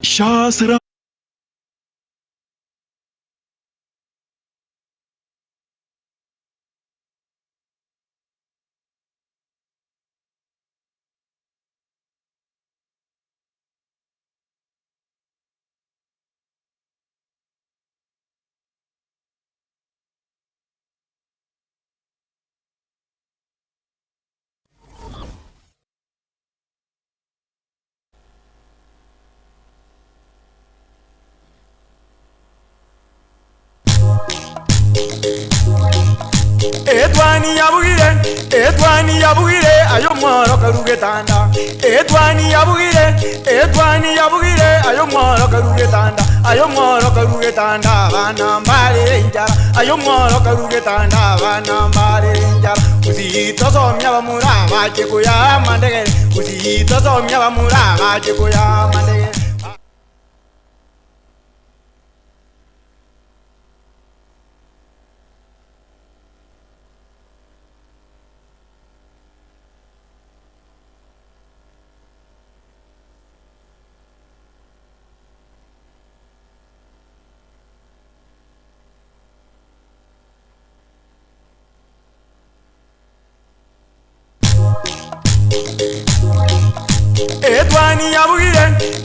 Shastra Etwani yabugire ayo mwaro karugetanda. Etwani yabugire ayo mwaro karugetanda. Ayo mwaro karugetanda bana mbale njara. Ayo mwaro karugetanda bana mbale njara. Uzito somya bamura baje kuya mandegere. Uzito somya bamura baje kuya mandegere.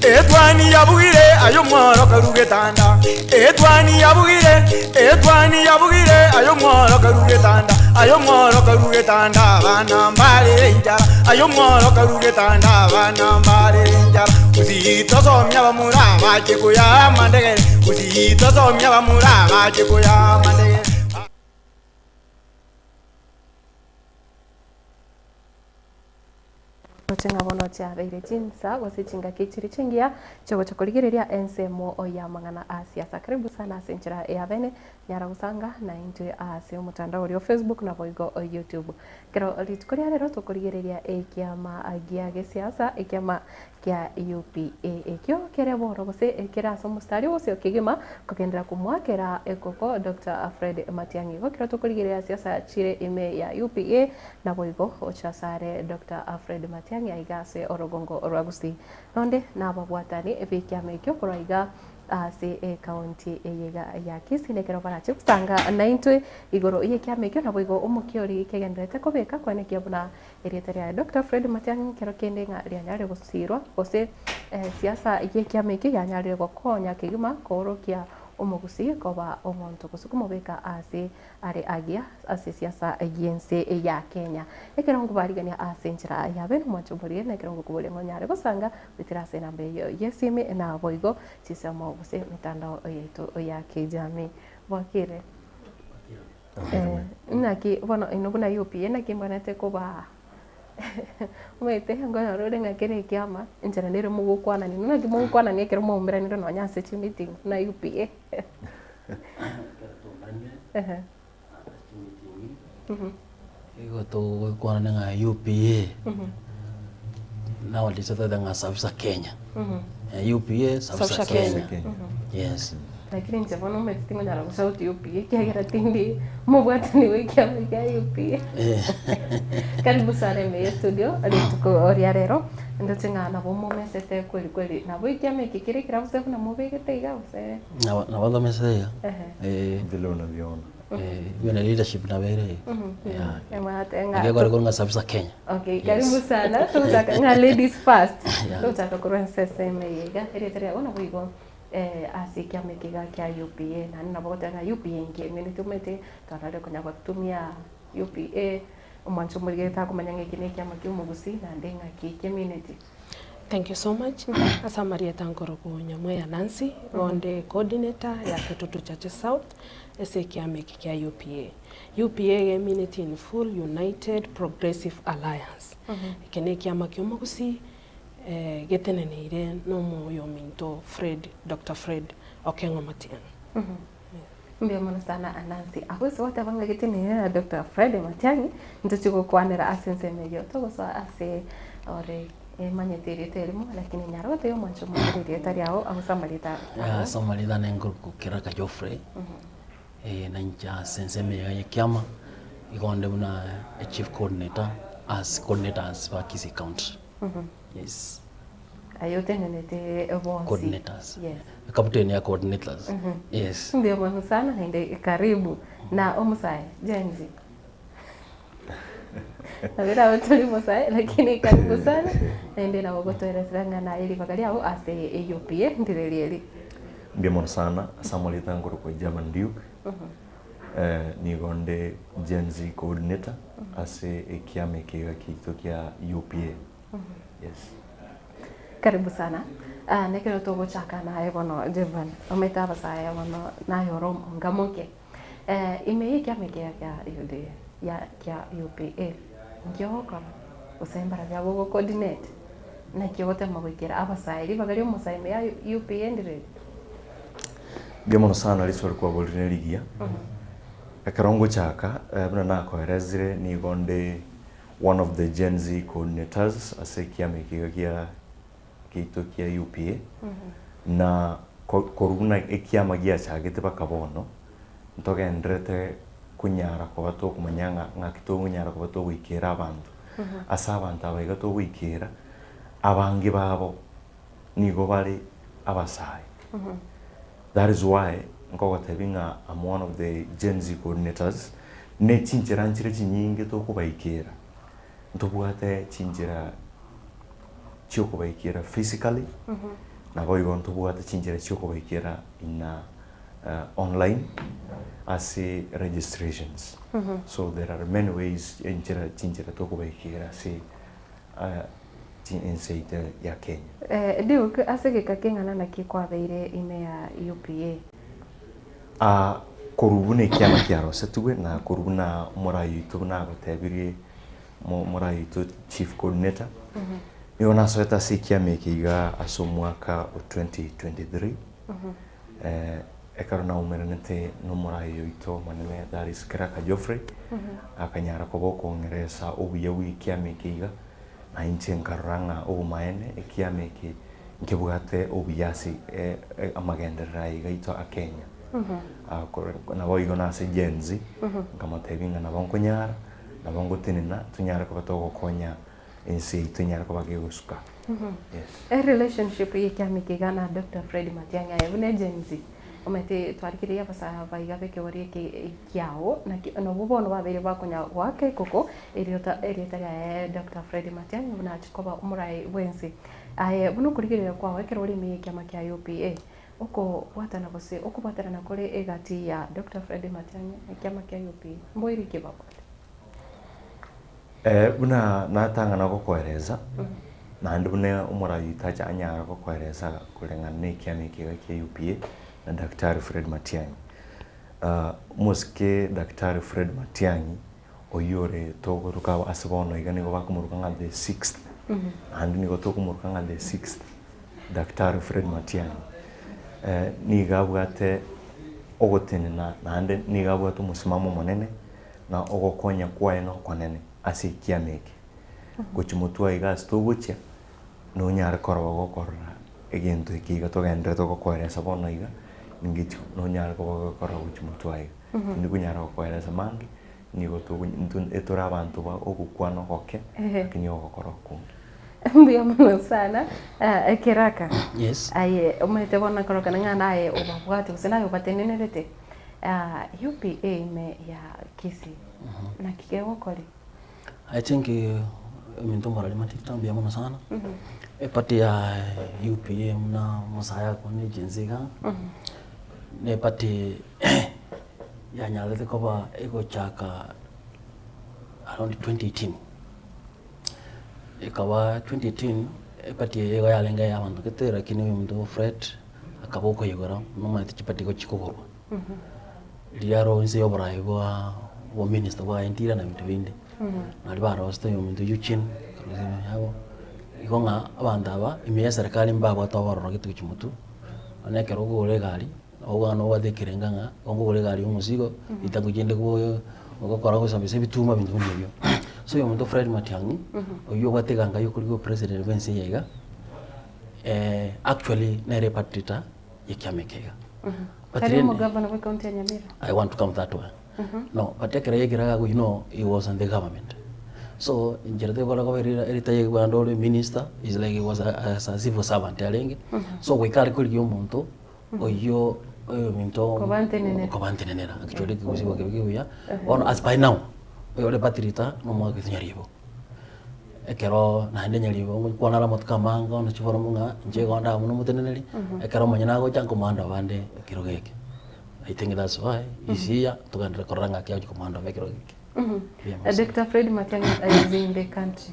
Etwani yabugire ayo mwaro karugetanda. Etwani yabugire ayo mwaro karugetanda. Ayo mwaro karugetanda bana mbale njara. Ayo mwaro karugetanda bana mbale njara. Uzito somya bamura baje kuya mandegere. Uzito somya bamura baje kuya mandegere. Chenga bono cha beire jinsa wase chinga kichiri chingia chogo chokoligereria ensemo oya mangana siasa. Karibu sana senchira ya bene nyara usanga na into asio mutandao wa Facebook na boigo o YouTube. Kero litkoria lero tokoligereria ekiama agia ge siasa ekiama kia UPA ekyo kere boro bose ekera somustari wose okigima kokendera kumwakera ekoko Dr. Fred Matiang'i go kero tokoligereria siasa chire ime ya UPA na boigo ochasare Dr. Fred Matiang'i aigase orogongo orwagusi nonde nababwatani ebikiama ekyo koraiga ase county eyega ya Kisii kero barache kusanga naintwe igoro iye kiamekyo na boigo umukiori kegendete kobeka kwane kiabuna erieteria Dr. Fred Matiang'i kero kende nga rianyare gusirwa ose siasa iye kiamekyo yanyare gokonya kigima korokia umugusi koba omonto kusukumobeka ase are agia ase siasa yense ya Kenya ekero ngubarigania ase nchira ya beno mwachuburie na ekero ngukubule ngonyare gusanga bitirase nambe yo yesime na boigo sisamo guse mitandao yetu ya kijamii wakire naki bono inoguna UPA na kimbanete koba mwete ngoya rode ngakere kiama nchira ndire mugukwana ni nuna kimugukwana ni ekero mumbera ni no nyase chi meeting na UPA Iko to kwa nga UPA na walisema nga Savisa Kenya UPA Savisa Kenya yes lakini nchavono mwetingo nyara kusauti UPA kiagira tindi mubwati ni wiki ya UPA karibu sana mwe studio alituko oriarero ndotenga na bomo mesete kweli na wiki ya mekikiri kiravuze kuna mubege teiga use na wanda mesete ndilo unaviona yuna leadership na bere ematenga ngegora nga Savisa Kenya okay karibu sana tutaka nga ladies first tutaka kurense sema yega eriteria ona boigo asikia mekiga kia UPA na ninabogotaga UPA ingi mimi tumete twanale kunya kutumia UPA umwancho murigeta kumanya ngikine kia makiumugusi na ndenga ki community. Thank you so much. Asa Maria Tankoro kunyamwe ya Nancy onde coordinator ya Kitutu Church South esekia mekiga UPA. UPA community in full united progressive alliance. Kene kia makiumugusi geteneneire no moyo minto Dr. Fred Okengo Matiang'i. Mbia mwana sana Nancy. Awezi wate vanga geteneneire na Dr. Fred Matiang'i ntuchiko kwanera asense meyo togo so ase ore manyetiri terimo lakini nyaro te yo mancho muriri tari ao au samarita na ngurku kiraka Joffrey na nja sense meyo ya kiama ikonde una chief coordinator as coordinators wa Kisii County. Yes. ayote nenete bonsi coordinators. yes Kapteni ya coordinators. Yes. ndio mwana sana nende karibu na omusai jenzi Nabira wotuli musai lakini karibu sana nende na wogotoerezanga na ili bakali au ase UPA ndirelieli Bien mon sana Samuel Tangoro kwa German Duke. Ni gonde Gen Z coordinator ase ekiame kiga kitokia UPA. Yes. karibu sana nekero togo chaka na ebono Jevan ometaba saya wono na yoro ngamoke ime kiame kiga yude ya kia UPA ngioka usembara bya gogo coordinate na kyote magwikira abasairi bagali omusaime ya UPA ndire Bien mon sana lisoro kwa boline ligia. Akarongo chaka buna nakoerezire ni gonde one of the Gen Z coordinators ase kiame kiga kitokia UPA. Na koruna ekiama gia chagite bakabono ntogendrete kunyara kwa bato kumanyanga ngakito kunyara kwa bato wikira abantu asa abantu abaiga to wikira abangi babo nigo bari abasai. That is why ngogotebinga I'm one of the Gen Z coordinators ne chinjira nchire chinyinge to kubaikira ntobwate chinjira chio kubaikira physically na boigo ntobwate chinjira chio kubaikira in online as registrations. So there are many ways chinjira to kubaikira si inside ya Kenya. Duke asegeka kengana na kikwatheire ime ya UPA. Kurubune kiama kiaro setugwe na kurubuna murayi to na gotebirie murayi to chief coordinator. Niona soeta si kiama kiga aso mwaka wa 2023. Ekarona umerenete no murayi ito manene that is Kiraka Geoffrey. Akanyara koboko ngeresa obuye kiama kiga na inche nkaranga obumaene ekiame ki nkebugate obuyasi amagenderera igaito a Kenya. Na boigo na se Gen Z nkamatebinga na bankonyara na bangotenena tunyara ko batogokonya ensi tunyara ko bagegusuka. Yes. Relationship yekiame kigana Dr. Fred Matiang'i ebune Gen Z omete twarikiria basa baiga beke wori kiao na bobono babere bakonya wake koko eriota ya Dr. Fred Matiang'i na chikoba umurai wensi buno kurigirira kwa wekero limi kiama kya UPA uko watana bose uko batana kore egati ya Dr. Fred Matiang'i kiama kya UPA mboiri kibako buna natanga na kokoereza na ndubune umurai tacha anyara kokoereza kulengana kiama kya UPA na Daktari Fred Matiang'i. Muske Daktari Fred Matiang'i oyore togo rukawa asibono igani go bakumurukanga the 6th. And nigo tokumurukanga the 6th Daktari Fred Matiang'i. Ni gabwate ogotenena na ande ni gabwate musimamo monene na ogokonya kwaeno konene ase kiameke. Gochimutwa igas togocha no nyara korwa gokorra egento ikiga togendere togokoresa bono iga ngicho no nyara ko bakora uchimutwaye ndi kunyara ko era samangi nigo to etora abantu ba okukwano hoke kinyo kokoro ku mbia muno sana Kiraka. Yes. Aye umete bona koroka ngana aye obabwate usena yobatenenete UPA me ya kisi na kigego kori I think minto morali matitambia muno sana epati ya UPA mna musaya ko ni jinziga ne pati ya nyalete koba ego chaka around 2018 ikawa 2018 epati ego yalenga ya bantu ketera kini mndo Fred akaboko yegora mama tichipati ko chikogorwa liaro nse yobrayi wa minister wa interior na mtibinde nalibaro sto yomuntu yuchin yabo ikonga abantu aba imiya serikali mbabo atawarora kitu kimutu anekero go legali ogano wadekerenganga ongo legali umusigo itagugende ko ogokora ko sambise bituma bintu byo so yomuntu Fred Matiang'i oyo wateganga yo kuri president Vince Yega actually nere patita yekiamekega Kari mo governor wa county ya Nyamira. I want to come that way. No, but Yega, you know, he was in the government. So njira te kola ko erita ye kwando minister is like he was a civil servant alenge. So we kali kuli yomuntu oyo minto kobantenenera actually kusiba kebiya on as by now oyo le patrita no mo ke nyaribo ekero na hende nyaribo ko na la mot kamanga no chiforo munga nje gonda muno muteneneri ekero manyana go chanko manda bande kirogeke. I think that's why is here to can rekoranga kya komanda ve kirogeke. Dr. Fred Matiang'i is in the country.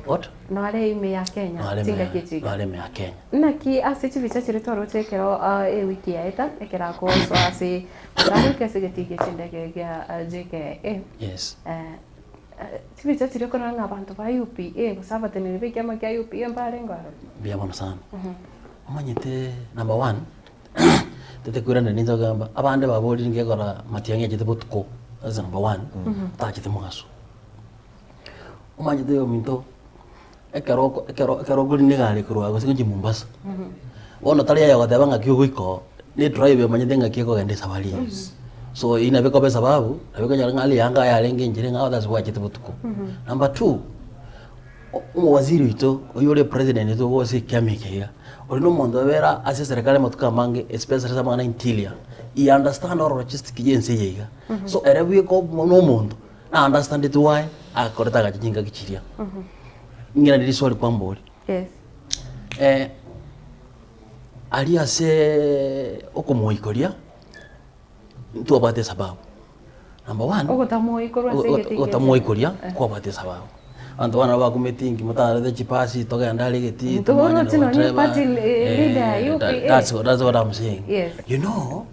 What? No ale ime ya Kenya. Tinga kichi. No ale ime ya Kenya. Naki asichi bicha chiritoro tekero wiki ya eta ekera ko so asi ramu kese getige chindege ya JKA. Yes. Chibicha chiriko na abantu ba UPA kusaba teniribe kama kya UPA mbare ngwaro. Bia bona sana. Amanyete number 1. Tete kurana ninza gamba abande babodi ngekora Matiang'i ajete botuko as number 1. Ta ajete mugaso. Amanyete yo minto ekero guli negale kurwa gosinje Mombasa. Bona tali ya gateba ngakyo gwiko ni drive manyete ngakyo gende sabali. So ina beko be sababu abeko nyala ngali yanga ya lenge njire ngawa that's why ajete botuko. Number 2 waziri ito oyole president ito wose kyamikeya olino mondo vera ase serikali motuka mange especially sama na intilia I understand or logistic yense yega so erewe ko no mondo na understand it why akoreta gachinga kichiria ngira ndiri swali kwa mbori yes ali ase okomoikoria ntu abate sababu number 1 otamoikoria kwa abate sababu anto wana ba kumetingi mutara de chipasi toka ndali geti tumanya no party leader UPA that's what I'm saying. Yes. You know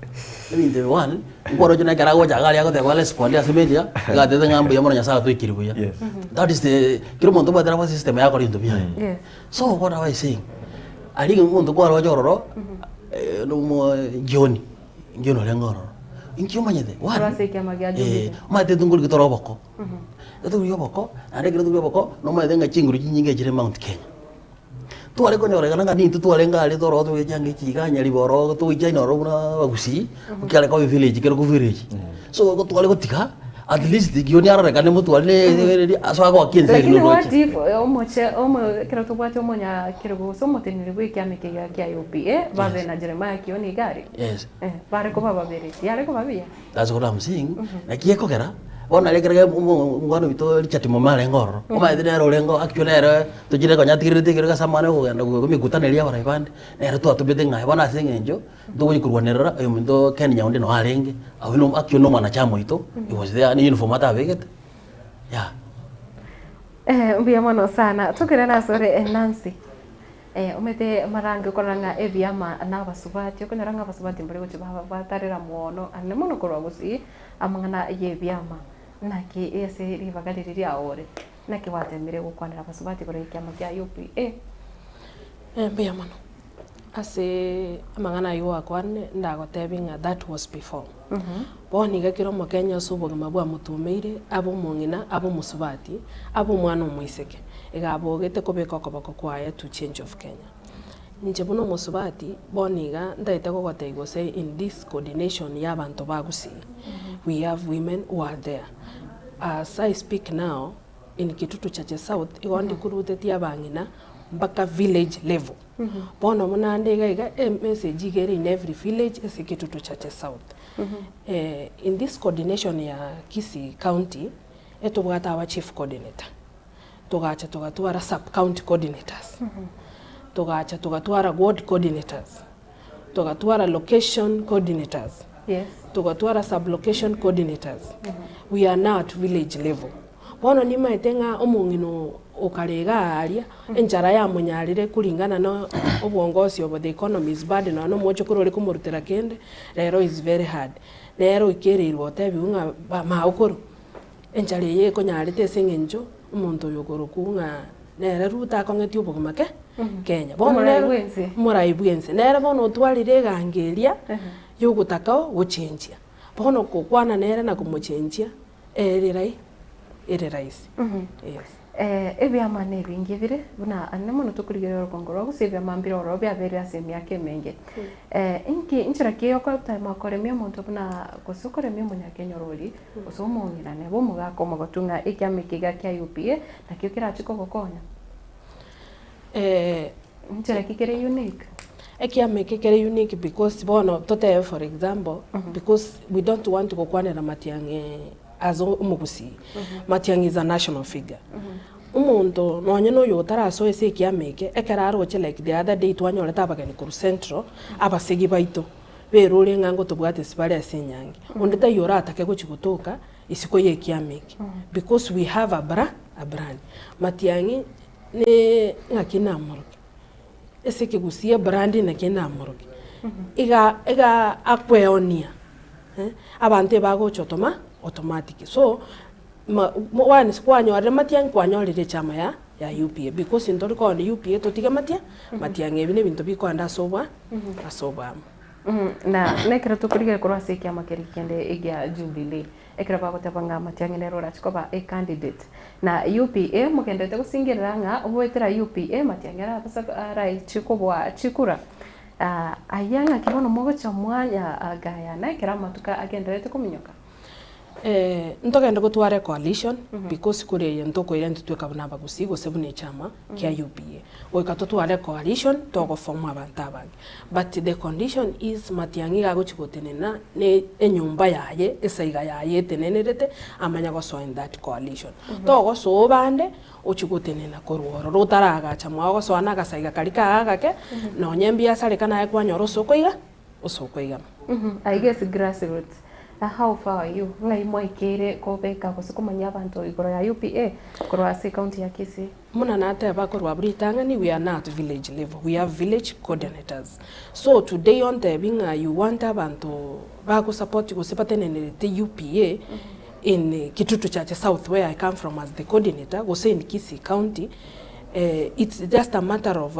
I mean the one ngoro jina kara go jagali yako de wale squad ya semedia ga de ngambo ya mona nyasa to ikiribuya. Yes. That is the kiro mondo ba dara system yako rinto bia. Yes. So what am I saying? Ali ngondo kwa ro jororo no mo joni ngono lengoro inki umanyede wa rase kya magadi ma te tungul kitoro boko eto yoboko ande kiro yoboko no ma denga chinguru nyinge jire Mount Kenya tu ale konyo rega nga ni tu ale ngale to ro to yange chiga nyali boro to ijai ro na bagusi ukale ko village kero ku village so ko tu ale ko tika at least gioni ara rega ne mutu ale aso ako akinse kilo no wati omo kero to bwati omonya kero go so motenire bwe kya meke ya UPA bave na Jeremiah kioni gari yes bare ko baba bere yale ko babia that's what I'm saying na kieko kera ona lekerege ngwano bito lichati momale ngoro oma idero lengo actually era to jire ko nyatigire tigire samane ko ganda ko mikutaneli abara ibande era to atubete ngai bona sengenjo ndo kurwanera ayo ndo Kenya onde no alenge awino actually no mana chamo ito it was there ni uniform ata begete yeah mbia mono sana tukire na sore Nancy umete marange koranga ebyama nabasubati okonyaranga abasubati mbere goche batarera muono ane mono korwa gusi amangana yebyama naki ese ribagaliriri aore naki watemire gukwanira abasubati kore kyama kya UPA mbia mono ase amangana yo akwane ndagotebinga that was before boni gakiro mu Kenya suboga mabwa mutumeire abo mungina abo musubati abo mwana omwiseke egabogete kobeka kobako kwaye to change of Kenya nje buno musubati boniga ndaite gogoteigwo say in this coordination y'abantu bagusi we have women who are there as I speak now in Kitutu Chache South igondi kurutetia bangina mpaka village level bono munande gaiga message igere in every village as Kitutu Chache South in this coordination ya Kisii County etubwata aba chief coordinator tugacha tugatwara sub county coordinators tugacha tugatwara ward coordinators tugatwara location coordinators yes tugatwara sub location coordinators we are now at village level bono ni maitenga omungino okarega aria enjara ya munyarire kulingana no obwongozi of the economy is bad no mocho kurore kumurutira kende rero is very hard rero ikererwo tebiunga maukuru enjara ye konyarite sengenjo umuntu yogoro kunga nere ruta kongeti ubugumake Kenya bono muraibwense nere bono twalire gangeria yogutaka guchenjia bono kokwana nere na kumuchenjia rirai ere rahisi. Yes. Ebyama nebingi bire buna anemo notukurigera rukongoro gusebya mambiro ro byabere asemya kemenge inki inchira kiyo kwa time akoremya muntu buna gusukoremya munyakenya rori usomunyira nebo mugako mugotunga ikyamikiga kya UPA nakyo kirachiko gokonya inchira kikere unique Ekiamekekere unique because bono tote for example because we don't want to go kwanera Matiang'i as umugusi. Matiang'i is a national figure. Umuntu nonye no yotara so ese kiameke ekeraro che like the other day twanyole tabagani ku central abasegi baito berore ngango tubwate sibale asenyange ondeta yora atake go chikutoka isiko ye kiameke because we have a brand Matiang'i ne ngakina amoroki ese kigusie brand na kina amoroki iga akweonia abante bago chotoma automatic so one squanyo Matiang'i kwanyolire chama ya UPA because indori ko UPA totiga Matiang'i ebine bintu biko anda soba asoba na nekira tukurigera kurwa seki amakeri kende igya Jubilee ekira bago tabanga Matiang'i lero rachikoba a candidate na UPA mugendete gusingirira nga obwetera UPA Matiang'i ara chikobwa chikura ayanga kibono mogo cha mwanya gaya na ekira matuka agenderete kuminyoka ntogenda gutware coalition because kuri ntoko ile ntitweka bunaba gusigo sebune chama kya UPA oika tutware coalition togo form abantu abangi but the condition is Matiang'i gagochikotenena ne enyumba yaye esaiga yaye tenenerete amanya go so in that coalition togo so bande ochikotenena korworo rutaraga chama go so anaga saiga kalika agake no nyembia sale kana yakwanyoro sokoiga osokoiga I guess grassroots. How far are you? Ngai moikere kobeka kusikumanya abantu igoro ya UPA korwa se county ya Kisii. Muna nata bakorwa Britangani we are not village level. We have village coordinators. So today on the binga you want abantu bako support kusipatene the UPA in Kitutu Church South where I come from as the coordinator go say in Kisii County. It's just a matter of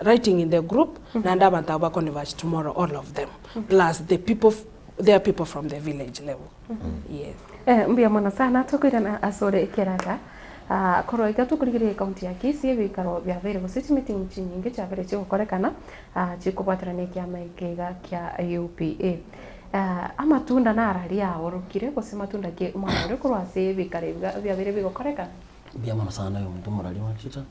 writing in the group nanda abantu bakonverge tomorrow all of them plus the people there are people from the village level. Yes. Mbia mwana sana tokwira na asore ikeraga koro ikatukurigire county ya Kisii bikaro bya vere go city meeting nyingi cha vere cyo korekana chikubatarane kya maikega kya UPA amatunda na arari aworukire go matunda ke mwana uri kurwa se bikare bya vere bigo korekana bia mwana sana yo mtu murali wa chita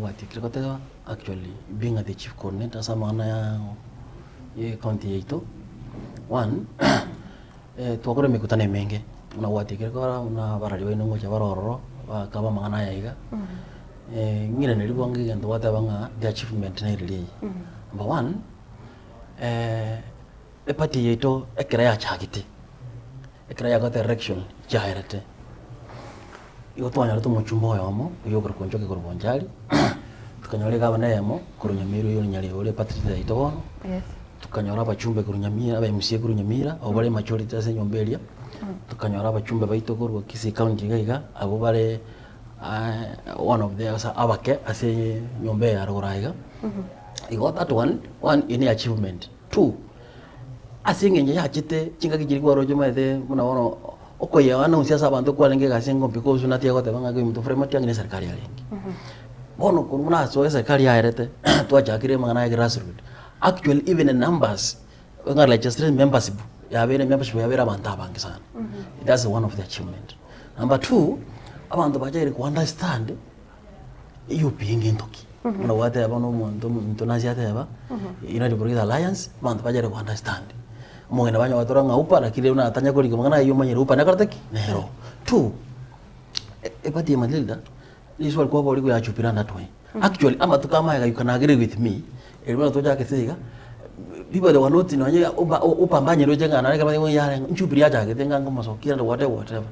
wati kirikotewa actually being the chief coordinator samana ya ye county yetu one twakore mikutane menge una watikira kora una barari weno ngocha barororo bakaba mangana yaiga ngira nelibwangi gendo watabanga the achievement na ile number one the party yeto ekira ya chagiti ekira ya got direction jairete iyo twanya ruto muchumbo yomo uyogora konjoke korbonjali tukanyole gabana yemo kurunyamiru yo nyali ole party yeto wono yes tukanyora abachumbe kurunyamira aba MC kurunyamira abo bale majority ase nyombelia tukanyora abachumbe baito kurwa Kisii County gaiga abo bale one of the abake ase nyombe ya roraiga igo that one in achievement two asingenye yachite chinga kijiri kwa rojo maithe muna wono okoye wana usiasa abantu kwalenge gasengo because unatia gote banga go mtu frame tiangine serikali yalengi bono kununa so serikali yaerete twachakire mangana ya grassroots actually even in numbers we like just membership ya bene membership ya bera abantu abangi sana that's one of the achievement number two abantu bajere ku understand you being intoki muna wate abano muntu naziate aba United Progressive Alliance abantu bajere ku understand mungena banyo watora ngaupa lakini una tanya ko ligomana yo manyere upa nakartaki nero two epati madilda liswa kwa boli ya chupiranda toy actually ama tukama you can agree with me elibona toja kesiga people they were not in anya upambanye roje ngana kama ngo yale nchupiri aja ketenga ngoma sokira ndo whatever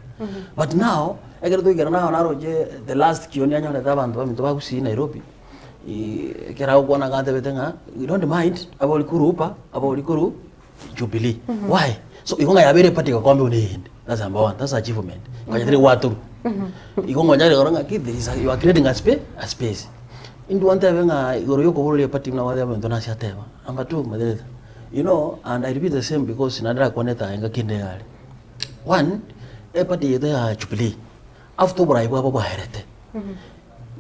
but now egero to igera na roje the last kioni anya na abantu baminto bagusi Nairobi kera ukona gante betenga we don't mind aboli kurupa aboli kuru Jubilee why so ikonga yabere party ka kwambe unende that's number one that's achievement kwa jere watu ikonga nyare goranga kid you are creating a space Indu wante venga igoro yoko holo party na wale ndo nasi ateba. Number two madeleta. You know, and I repeat the same because nadala kwaneta enga kinde yale. One, party yetu ya Jubilee. after brai bwa bwa herete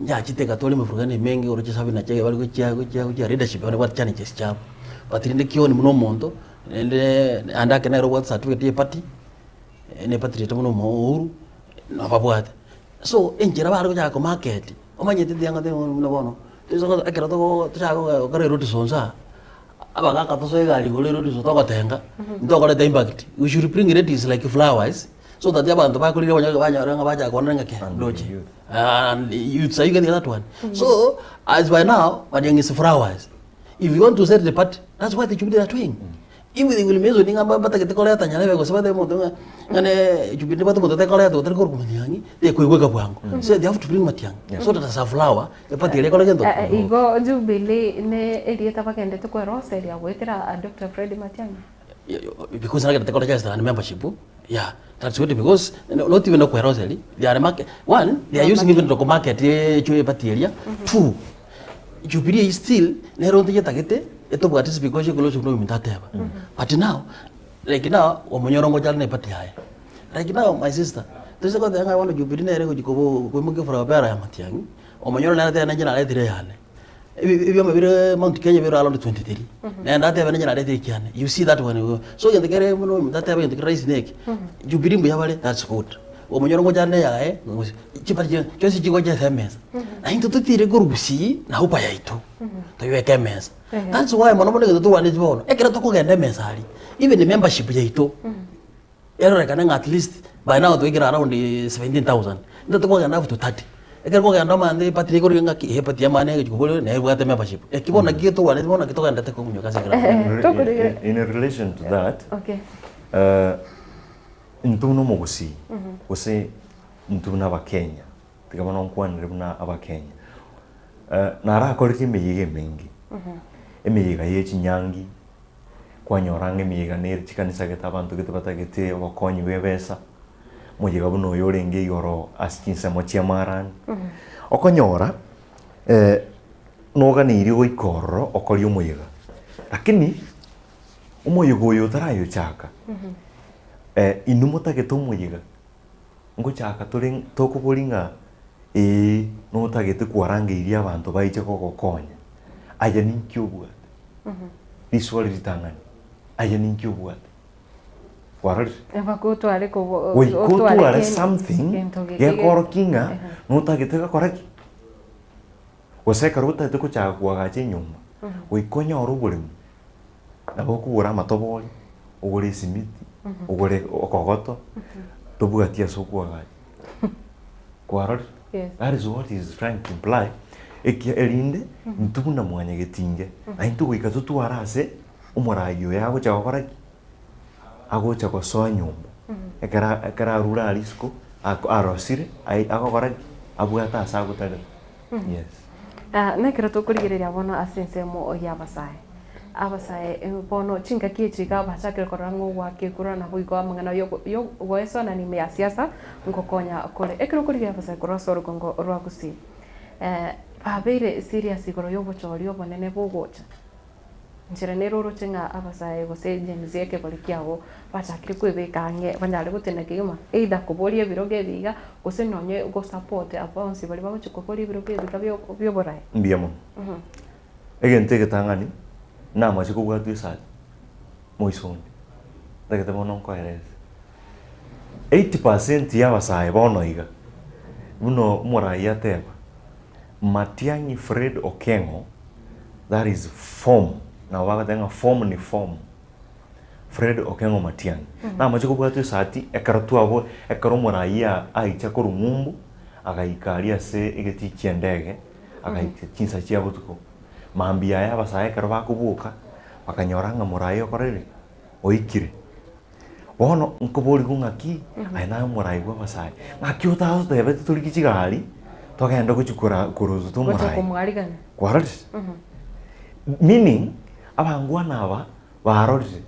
ya chiteka tole mfurugane mengi oroche sabi na chege bali kuchia leadership bali what challenges chap patrinde kioni muno mondo ende andake na robot certificate ye party ne party tomo mohuru na babwate so enjera bali kuja ko market omanyete dianga de muno bono tizo akira to tsago kare roti sonza abaga ka to so egali gole roti so to gotenga ndokole the impact we should bring it is like flowers so that abantu bakulira banya baja kona ngake loje and you say you get that one so as by now badeng is flowers if you want to set the part that's why they should be doing if they will mezo ninga bata kete kola tanya lebe ko sabade mo ngane jubinde bata mo tekola to terko kumanyangi de kuigweka bwangu so they have to bring matiang so that as a flower the part ile kola gendo igo jubile ne elieta bakende to ko rose ya wetera Dr. Fred Matiang'i because I get the college and membership. Yeah, that's good because not even a quarterly. They are market. One, they are using even to market area. Two, Jubilee is still near the Yatagete. It was because you go to know that. But now, like now, Omonyorongo Jalne Patia. Like now, my sister, this is what I want to Jubilee to go for a bear Matiang. Omonyoran and Nigeria. If you are Mount Kenya, we are around 23. And that have you see that one. So in the carry that have in the gray snake. You bring me that's good. When you're going to just you go just mess. I into the group see now by it too. To you mess. That's why Monopoly the one is born. I cannot go and mess. Even the membership too. At least by now we get around 17,000. Not going enough to 30. Eka ko ganda mande patri ko ringa ki hepatia mane ko bolo ne bugate membership e kibona kito wane bona kito ganda te ko munyo kasi gra in relation to that okay ntuno mogusi ose ntuna ba Kenya tikamana nkwana rebuna aba Kenya nara akoriki meyige mengi emeyiga yechinyangi kwanyoranga emeyiga ne chikanisa geta abantu gete abakonyi bebesa mujiga buno yorenge yoro askinsa mochia maran okonyora noga ni iri goikoro okori umuyiga lakini umuyiga uyu tarayo chaka inumuta geto umuyiga ngo chaka turing tokuburinga no tagete kwaranga iri abantu baije kogokonya aya ninkyubwa biswali ritangani aya ninkyubwa Warar. Evakuto aliko kutu ale something ya korokinga nuta gitega koraki waseka ruta te kucha kwagache nyumba wikonya orubulemu na bokugura matoboli ugure simiti ugure okogoto tobugatia sokuagache kwarar. That is what he is trying to imply ekia elinde ntubuna mwanya getinge na ntuguika tutuarase umurayo yago cha koraki agocha ko so nyumba ekara rura alisco arosire agokora abuata asagutare. Yes nekira tukurigireria bono asensemo ya abasae bono chinga kiechika bachakira korango gwakigura na buigwa mangana yo gweso na nime ya siasa ngokonya kole ekira kurigireria abasae koroso rugongo rwagusi babeire serious igoro yo bochorio bonene bogocha njira neroro chinga abasae gose jenzi yake balikiago bachakire kwebekange banyale gutena kigima either kuborie biroge biga gose nonye go support abonsi bali babuchukokori biroge biga byo borai mbiamo egente getangani na machiko gwatu isa moisoni dagete bono ko eres 80% ya abasae bono iga muno morai ateba Matiang'i Fred Okengo, that is form. Na wakatenga form ni form. Fred Okengo Matiang'i. Na machiko bwatu sati ekaratu abo ekaromora ya aicha ko rumumbu agaikaria se egeti chiendege agaita chinsa chia butuko. Mambia ya basaye karba kubuka bakanyoranga morayo korere oikire. Bono nkobori gungaki aina morayo gwa basaye. Ngaki utazo tebe tulikichigari togenda kuchukura kuruzu tumurai. Kwarati. Meaning abangwa naba barorire.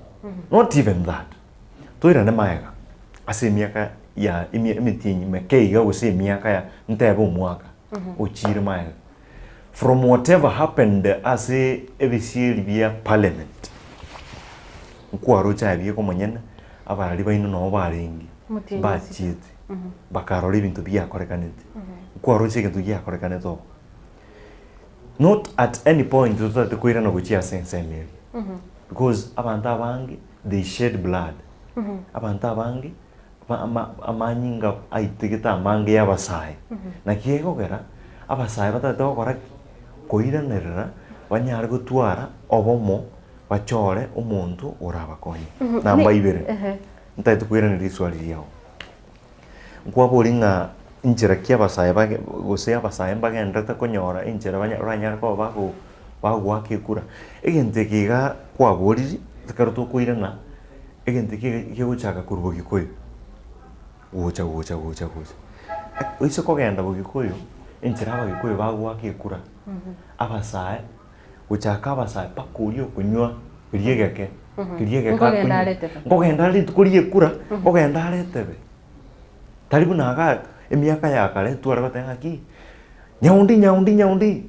Not even that. Toira ne maega. Ase miaka ya imitinyi mekeiga ose miaka ya ntebe umwaka. Ochire maega. From whatever happened as a ebisiri bia parliament. Nkwaro cha bia ko monyene abarali baino no barengi. Bachite. bakarora ibintu biakorekanete kwaroche kintu giakorekanete o not at any point tutate kwirana guchia sense because abantu abangi they shed blood abantu abangi amanyinga aitigita amange y'abasayi na kiegogera abasayi batate gukora koiranirira banyare gutwara obomo bachore umuntu urabakonye namba ibere ntaite kwiranira iswali ryao nkwaboringa injira kia basayi bage gose abasayi bagendete konyora injira banyara ko bagwake kura egente kiga kwaboriri tikaruto kwirana egente kiga guchaka kurubo gikoyo gucha oise kogenda bugikoyo injira bagikoyo bagwake kura abasayi guchaka abasayi pakurio kunywa kiriegeke ngogenda rite kurie kura ngogenda retebe taribu naga emiaka yakare twara batenga ki nyaundi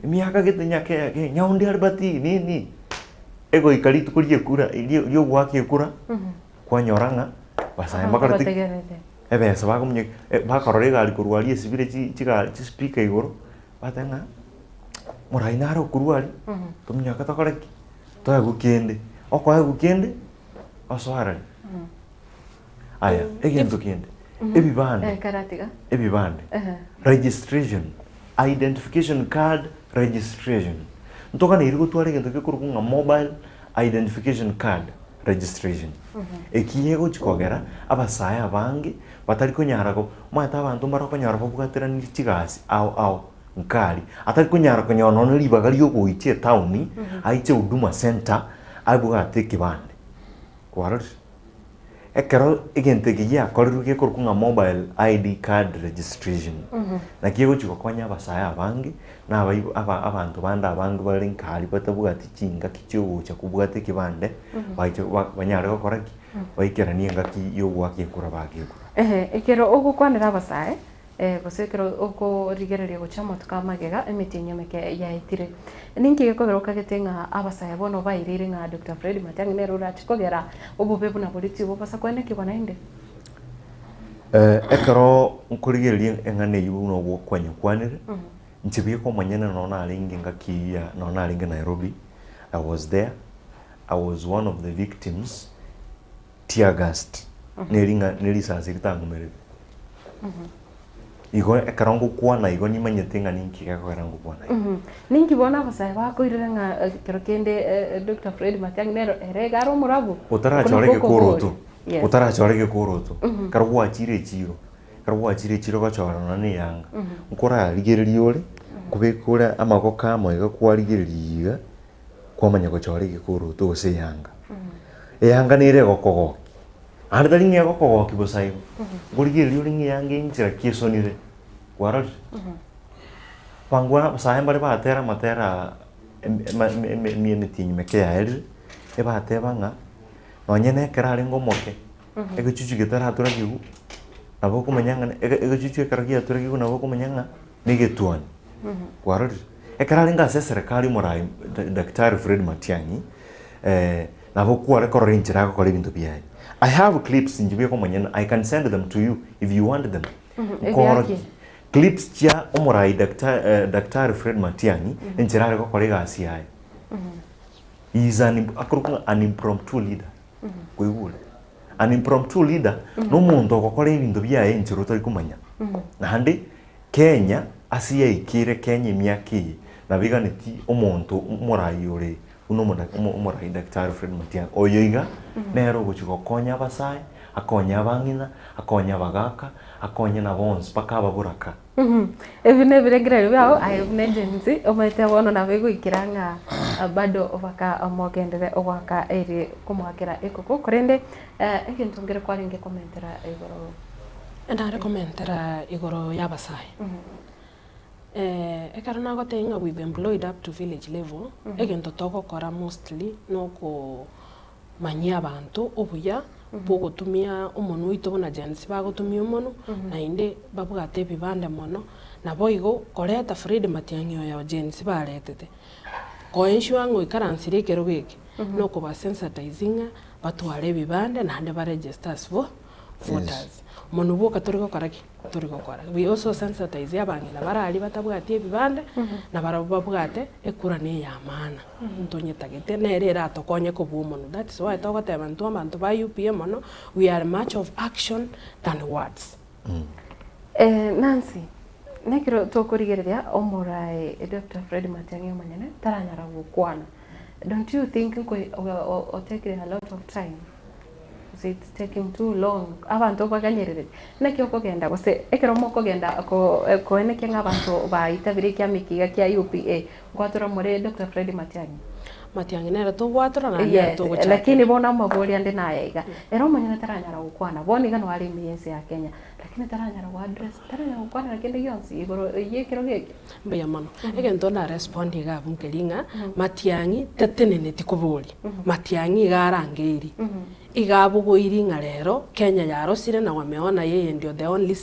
emiaka gitinya ke nyaundi arbati nini ego ikari tukurie kura yo gwake kura kwa nyoranga basaye makarati ebe sabago munye bakarore gali kurwali sibire chiga speaker igoro batenga murainaro kurwali tumnya katakore toya gukende okwa gukende oswara aya egento kende ebibande registration identification card registration ntoka ni irigo tware gento kikurukunga mobile identification card registration ekiyego chikogera abasaya abangi batari kunyarago mwata abantu marokonyara babugatira ni chigasi au nkari atari kunyara konyono libaga lyo goitie town aiche huduma center abugate kibande kwaror ekero egente giya koriruke kurukunga mobile ID card registration na kiego chikokonya abasaya abangi na abantu banda abangi bari nkari batabugati chinga kicho cha kubugate kibande baiche banyare gukora baikerania ngaki yo gwake kura bagekura ekero ogukwanira abasaya gusekero uko rigereria guchama tukamagega emitinyo meke yaitire ninki gekogera getenga abasaya bono bairire nga Dr. Fred Matiang'i nero rachikogera obubebu na politi bo basa kwene kibona inde ekero nkurigereria engane yibu no gwo kwanyu kwanire nchibie ko manyana nona alingi ngaki ya nona alingi Nairobi. I was there. I was one of the victims tear gassed neri sasa ritangumere igo ekarango kwana igo nimanyetenga ninki gakarango kwana ninki bona abasaya bakoirira nga kerokende Dr. Fred Matiang'i nero eregaro murabu utarachoreke koroto utarachoreke koroto karwa chire chiro gachorana ni yanga ukora rigererio ri kubekura amako kamo iga kwarigereria kwamanya gachoreke koroto ose yanga yanga nire gokogo Ardali nge gokogo kibosai gurigererio ri yanga inchira kiesonire warari pangwa sahe bari batera matera emitinyi meke yaeri ebateba nga nonyene kerari ngomoke egichuchu gitara aturagigu nabo kumanyanga egichuchu ekaragia aturagigu nabo kumanyanga nigetuani warari ekerari ngase serikali murai Dr. Fred Matiang'i nabo kuare korora inchira gukora ibintu biyaye. I have clips njibye kumanyana. I can send them to you if you want them. Clips chia omurai Dr. Fred Matiang'i inchira gukora igasi yaye. He is an impromptu leader. Kuigule. An impromptu leader no muntu gukora ibintu biyaye inchiro tari kumanya. Nahandi Kenya asiye ikire Kenya imyaki nabiganiti omuntu murai uri umurai Dr. Fred Matiang'i oyoiga nero guchiko konya basai akonya abangina akonya bagaka akonya na bonse paka baburaka ebine biregere byao ayenegenzi omete wono na bego ikiranga bado obaka omogendere obaka eri kumwakira ekoko korende ekintongere kwaringe commentera igoro ndare commentera igoro yabasai ekarana gotenga we've employed up to village level egento toko kora mostly noko manyia abantu obuya bogotumia omono wito bona agency bagotumia omono na inde babugate bibande mono na boigo koreta Fred Matiang'i oyo agency baretete koensho ango ikaransire kero geke noko ba sensitizing batware bibande na ande ba registers bo voters mono boka turigo karaki turigo kora we also sensitize abange na barali batabwati ebibande na barababwate ekura ne ya maana ntonyetagete nerera tokonye kubu mono that is why togoteba ntu abantu ba UPA mono we are much of action than words. Nancy nekiro tokorigereria omorai Dr. Fred Matiang'i manyene taranyara gukwana. Don't you think or take a lot of time? It's taking too long. Abantu baganyerere. Nakyo kogenda gose ekero moko genda ko eneke ngabantu baitabire kya mikiga kya UPA. Ngwatura more Dr. Fred Matiang'i nera to gwatura na nera to gocha. Lakini bona mabori ande na yaiga. Ero manyana taranyara gukwana. Boni gano wali miyense ya Kenya. Lakini taranyara wa address taranyara gukwana nakende yonsi igoro yekero geke. Mbeya mano. Egento na respond ga bunkelinga Matiang'i tatenene tikobori. Matiang'i garangeri. Igabugo iringa rero Kenya yarosire na wameona yeye ndio the only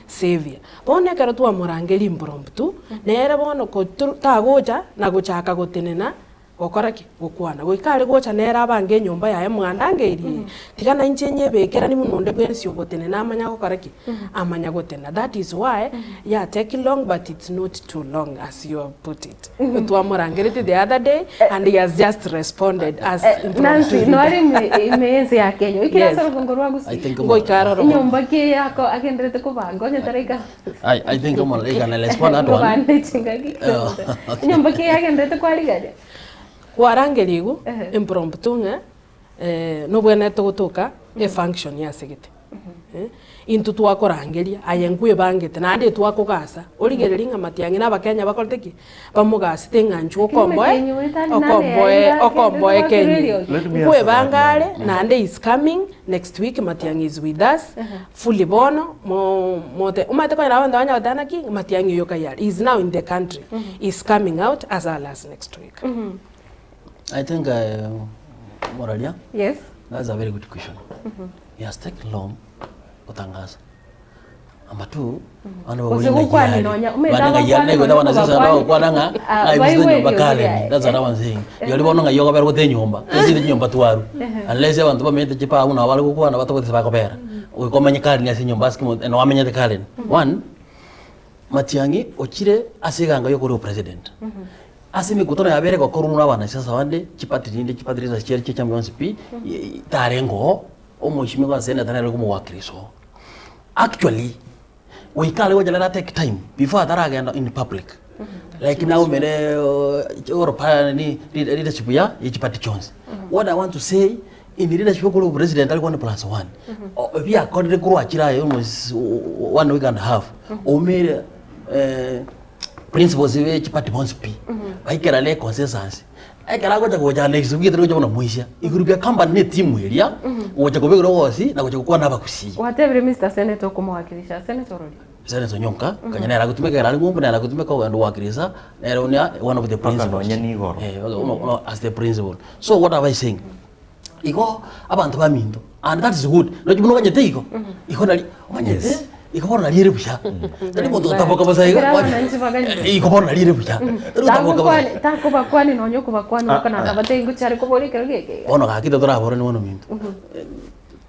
savior. Bone karo tu amurangeri impromptu nere bono ko tagoja na guchaka gotenena gokoraki gukwana goikare gocha nera abange nyumba yae mwandangeri tigana injenye bekera ni munonde kwensi gotenena amanya gokoraki amanya gotena. That is why taking long but it's not too long as you have put it. Tu amurangeri the other day and he has just responded as Nancy no ari imense ya Kenya ikira soro ngorwa gusi goikaro nyumba ke yako agendrete kubango nyatarika I think I'm gonna respond that one. Nyumba ke agendrete kwaligaje warangerigu impromptu no bwene tugutuka function ya segete into twakorangeria ayenguye bangete nande twakugasa origereri nga Matiang'i na Bakenya bakorteki bamugasi tenganchu okomboe Kenya kwe bangale nande is coming next week. Matiang'i is with us fully bono mote umate kwa nawo ndanya wadana ki Matiang'i yoka yari is now in the country is coming out as early as next week. I think Moralia, yes, that's a very good question. It has taken long kutangaza. Number two, that's another one thing. You don't know yoga better than nyumba. Nyumba tuaru. Unless you want to make the chipa una wale kuwa na watu wote bakopera. Ukomanya kali nyasi nyumba skimu na wamenye kali. One, Matiang'i ochire asiganga yoko president. Asimi kutona yabere kwa koruna bana sasa wande chipatiri za cheri cha champions p tarengo omushimi kwa sena tanere kumu wakristo. Actually we kale wajala take time before ataraga in public. Like now mere or ni leadership ya chipati chons. What I want to say in the leadership ko president alikuwa ni +1. Pia according to achira almost 1 week and a half. O mere principles we chipati monspi baikera le consensus ekera goja goja next week tero jona muisha igurubia kamba ne team area goja gobegro wosi na goja kwa naba kusi whatever Mr. Senator kumwakilisha Senator Nyonka kanyana ra gutumeka ra ngumbu na ra gutumeka wa ndo wakilisa na one of the principles as the principal. So what am I saying? Iko abantu bamindo and that is good no jibuno kanyete iko nali omanyete ikobona lire busha tari moto taboka basaiga ikobona lire busha tari taboka takoba kwani no nyoko bakwani kana tabate inguchari kobori kerogeke ono kakito tora boro ni wono minto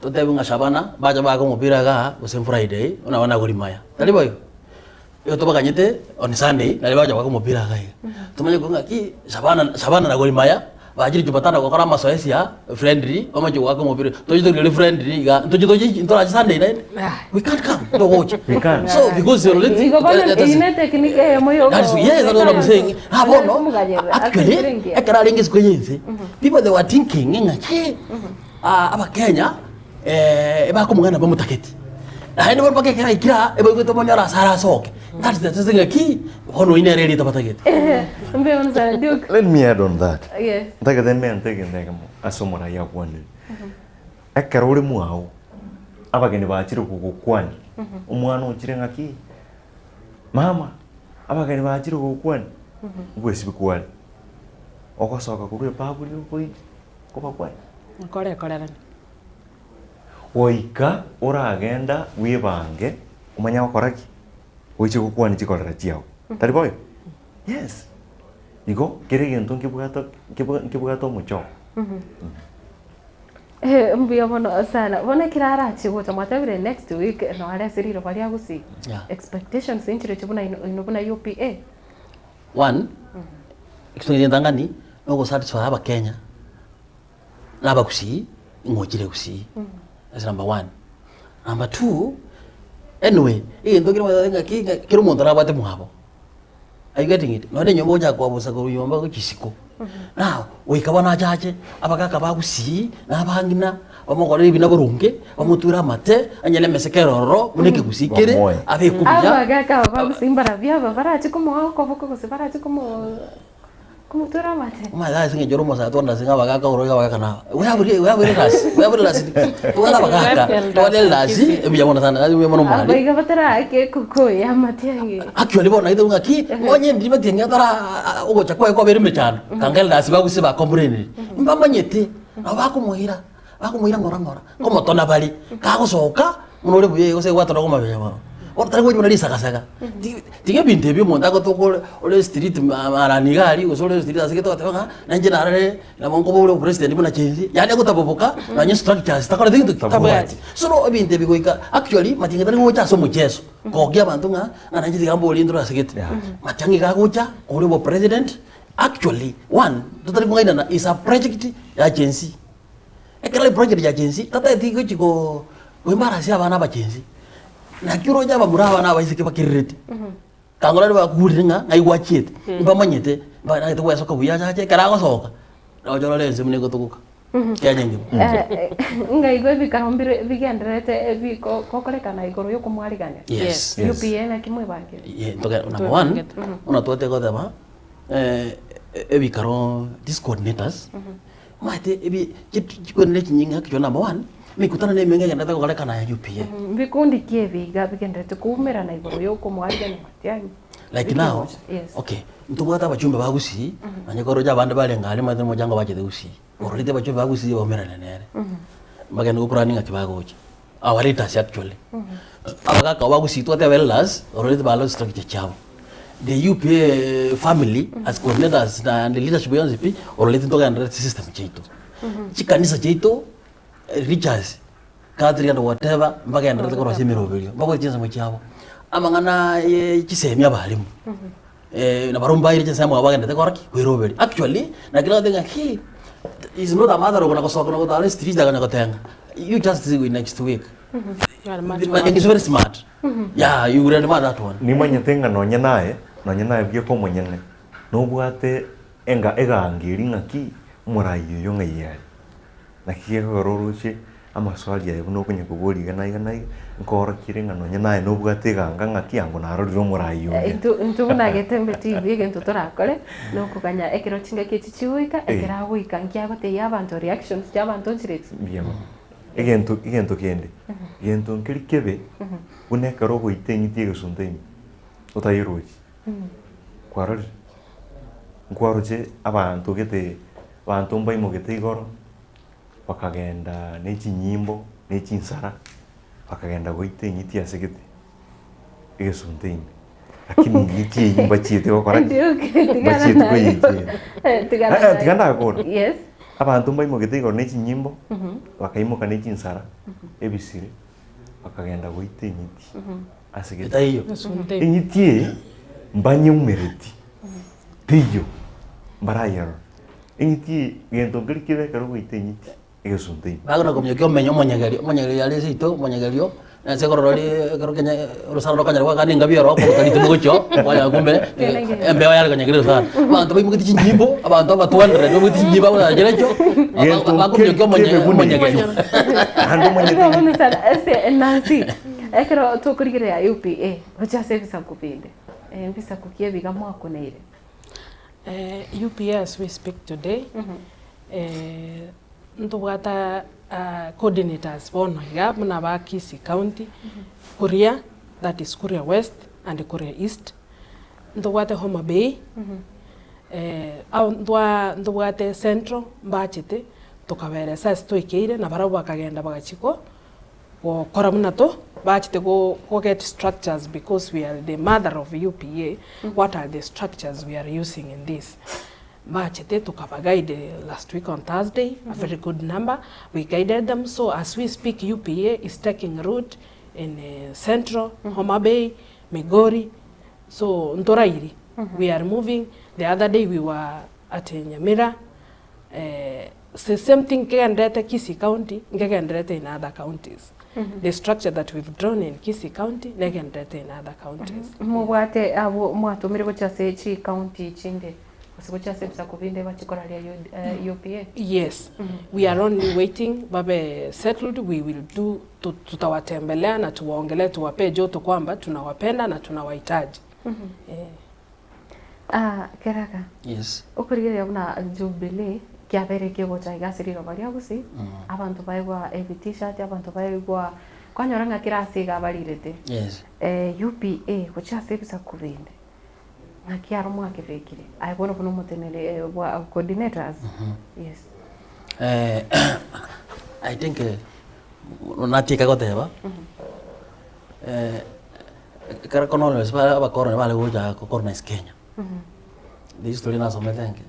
totebunga sabana baja bako mupira ga usem Friday ona golimaya tari boyo yo toba kanyete on Sunday nali baja bako mupira ga tumaje kunga ki sabana na golimaya bajiri Jumatano kwa kama mazoezi ya friendly kama jo wako mobile tojo really friendly ga tojo intola Sunday night we can't come to watch we can't so because you're letting ine technique ya moyo that's that's what I'm saying bono actually ekara lingis kwenyense people they were thinking ngaki aba Kenya eba ko mungana ba mutaketi na ndo bake kira ikira eba ko to monyara sara soke that's the thing ngaki hono ine really to pataketi mbe on sa Duke. Let me add on that. Yes. Daga den men tegen daga mo asomora ya kwani. Ekara uri muao. Abageni bachire kukwani. Umwana ukire ngaki. Mama. Abageni bachire kukwani. Gwesi bikwani. Okosoka kuri babu ni koi. Kopa kwani. Korera. Oika oragenda wibange umanya wakoraki. Uiche kukwani chikorera chiao. Tari boy. Yes. Digo, kere gento kibugato mucho. Mbuya mono sana. Wona kirara chigota mwatavire next week no ale siriro bali agusi. Expectations inchire chibuna inobuna UPA. One, kitu ndangani no satisfy aba Kenya. Naba kusi ngojire kusi. That's number 1. Number 2, anyway, ndokira mwaga kiro muntu arabate muhabo. Are you getting it? No de nyombo ja kwa busa ko yomba ko kisiko. Now, we kabana jaje abagaka bagusi nabangina bamugore ibina burunge bamutura mate anyele mesekeroro muneke gusikire abe kubya abagaka bagusi mbaravya bavarachi kumo ko boko kusivarachi kumo kumutura mate umada singe joro mosa tonda singa abagaka uroga bagaka we have last tuala abagaka tuale lasi ebya mona sana ebya mona mali abiga batara ke kuko ya mate yangi actually bona ito ngaki onye ndime tenga tara ugo chakwa ko beri mechano kangela lasi bagusi ba comprendre mbamanyete abakumuhira ngora como tona bali kago soka munore buye ose watora ko mabya ma otara ko jona lisa kasaka tige binte bi monda ko to ko ole street marani gali ko sole street asike to tanga nanje narare na monko bo president buna chenzi yani ko taboboka na nyi structures takora dinto tabati so no binte bi ko ika actually matinga tani ko cha so mucheso ko gya bantu nga nanje digambo lindro asike matangi ga ko cha ko bo president actually one totally ko ina is a project agency ekale project ya agency tata etigo chiko wembara sia bana ba agency na kiro jaba muraba na baisike bakirete kangola ba kuringa ngai wachete mbamanyete ba na to weso ko buya jaje karago soka na jolo lenze mune ko tukuka kya nyingi ngai go bikarombire bigenderete biko kokolekana igoro yo kumwaliganya yes UPA na kimwe bange ntoka number 1 una tote ko daba ebikaro these coordinators mate ebi chikonele chinyinga kicho number 1 mikutana ne menga ngenda ko kolekana ya UPA bikundi kiebiga bigenderete kumera na igoro yo kumwaliganya matiani like now okay ntubata bachumba bagusi anyakoro ja bande bale ngale mate mojanga bachete usi orite bachumba bagusi bomera nenere magana ko planning atibagoje our leaders actually abagaka bagusi to te velas orite balo structure chao the UPA family as coordinators and the leadership beyond the orite to ganda system cheito chikanisa cheito Richards kadri and whatever mbaga enda ko rosemero belio mbako chenza mchabo amangana chisemya balimu na barumba ile chenza mwa baga enda ko raki kwirobeli actually na kila denga he is not a matter of ko ko dale street daga ko tenga you just do it next week it's very smart yeah you read about that one ni manya tenga nonya nae bye ko monyene no bwate enga ngiri ngaki murayo yo ngayari na kiego roruche amaswali ya no kunye kubuli gana nkora kirenga no nyana no bwate ganga ngaki yango na roriro murayo into na getembe TV gento torakore no kuganya ekero chinga kichichuika ekera guika nkiago te yabantu reactions yabantu chireti biema egento kende gento nkirikebe uneka rogo itenyitie gusunteini utayirochi kwarori nkwaroche abantu gete bantu mbaimo gete igoro bakagenda n'ikinyimbo n'ikinsara bakagenda goite nyiti yasigete igesunteini lakini nyiti yimba chite bakora bachite ko yike tiganda ko yes abantu mbaimo gete igoro n'ikinyimbo bakayimuka n'ikinsara ebisire bakagenda goite nyiti asigete ayo nyiti mbanyumereti tiyo barayero nyiti gento ngirikire karo goite nyiti igesunteini bagana komyo kyo menyo monyagari yale sito monyagario na segorori karo kenya rusaro kanya kwa kani ngabiro ko tani tumugocho waya kumbe embe waya kanya sana abantu bimugiti chinyimbo abantu batwandre no muti nyimba bana jerecho bakomyo kyo monyagari hando monyagari Nancy ekero tokurigire ya UPA ocha service akupinde mpisa kukie biga mwako neire UPA as we speak today ntubwata coordinators bono ya muna ba Kisii County Kuria, that is Kuria West and Kuria East, ntubwate Homa Bay au ntubwate Central mbachite tukabere sasa tuikeire na barabo bakagenda bagachiko gukora munato bachite go get structures because we are the mother of UPA. What are the structures we are using in this? Machete tukabagaide last week on Thursday, a very good number. We guided them. So as we speak, UPA is taking route in Central, Homa Bay, Migori, so Ntorairi. We are moving. The other day we were at Nyamira. The same thing Kegendrete, Kisii County, Kegendrete in other counties. The structure that we've drawn in Kisii County, Kegendrete in other counties. Mubwate abo mwatumire gochase chi county chinde. Gochase bisa kubinde bachikoralia UPA. Yes. We are only waiting babe settled. We will do tutawatembelea na tuwaongelee tuwape joto kwamba tunawapenda na tunawahitaji. Keraka. Yes. Ukurigere abuna Jubilee kiabere kigocha igasiriro baria gusi abantu baigwa t-shirt abantu baigwa kwanyoranga kirasiga barirete. Yes. UPA gocha sebisa kubinde. Nakiaro mwakivekire. Aibono kuno mutenere coordinators. Yes. I think natika goteba. Kara kono spa abakorone vale goja kokorna Kenya. The history na sometenge.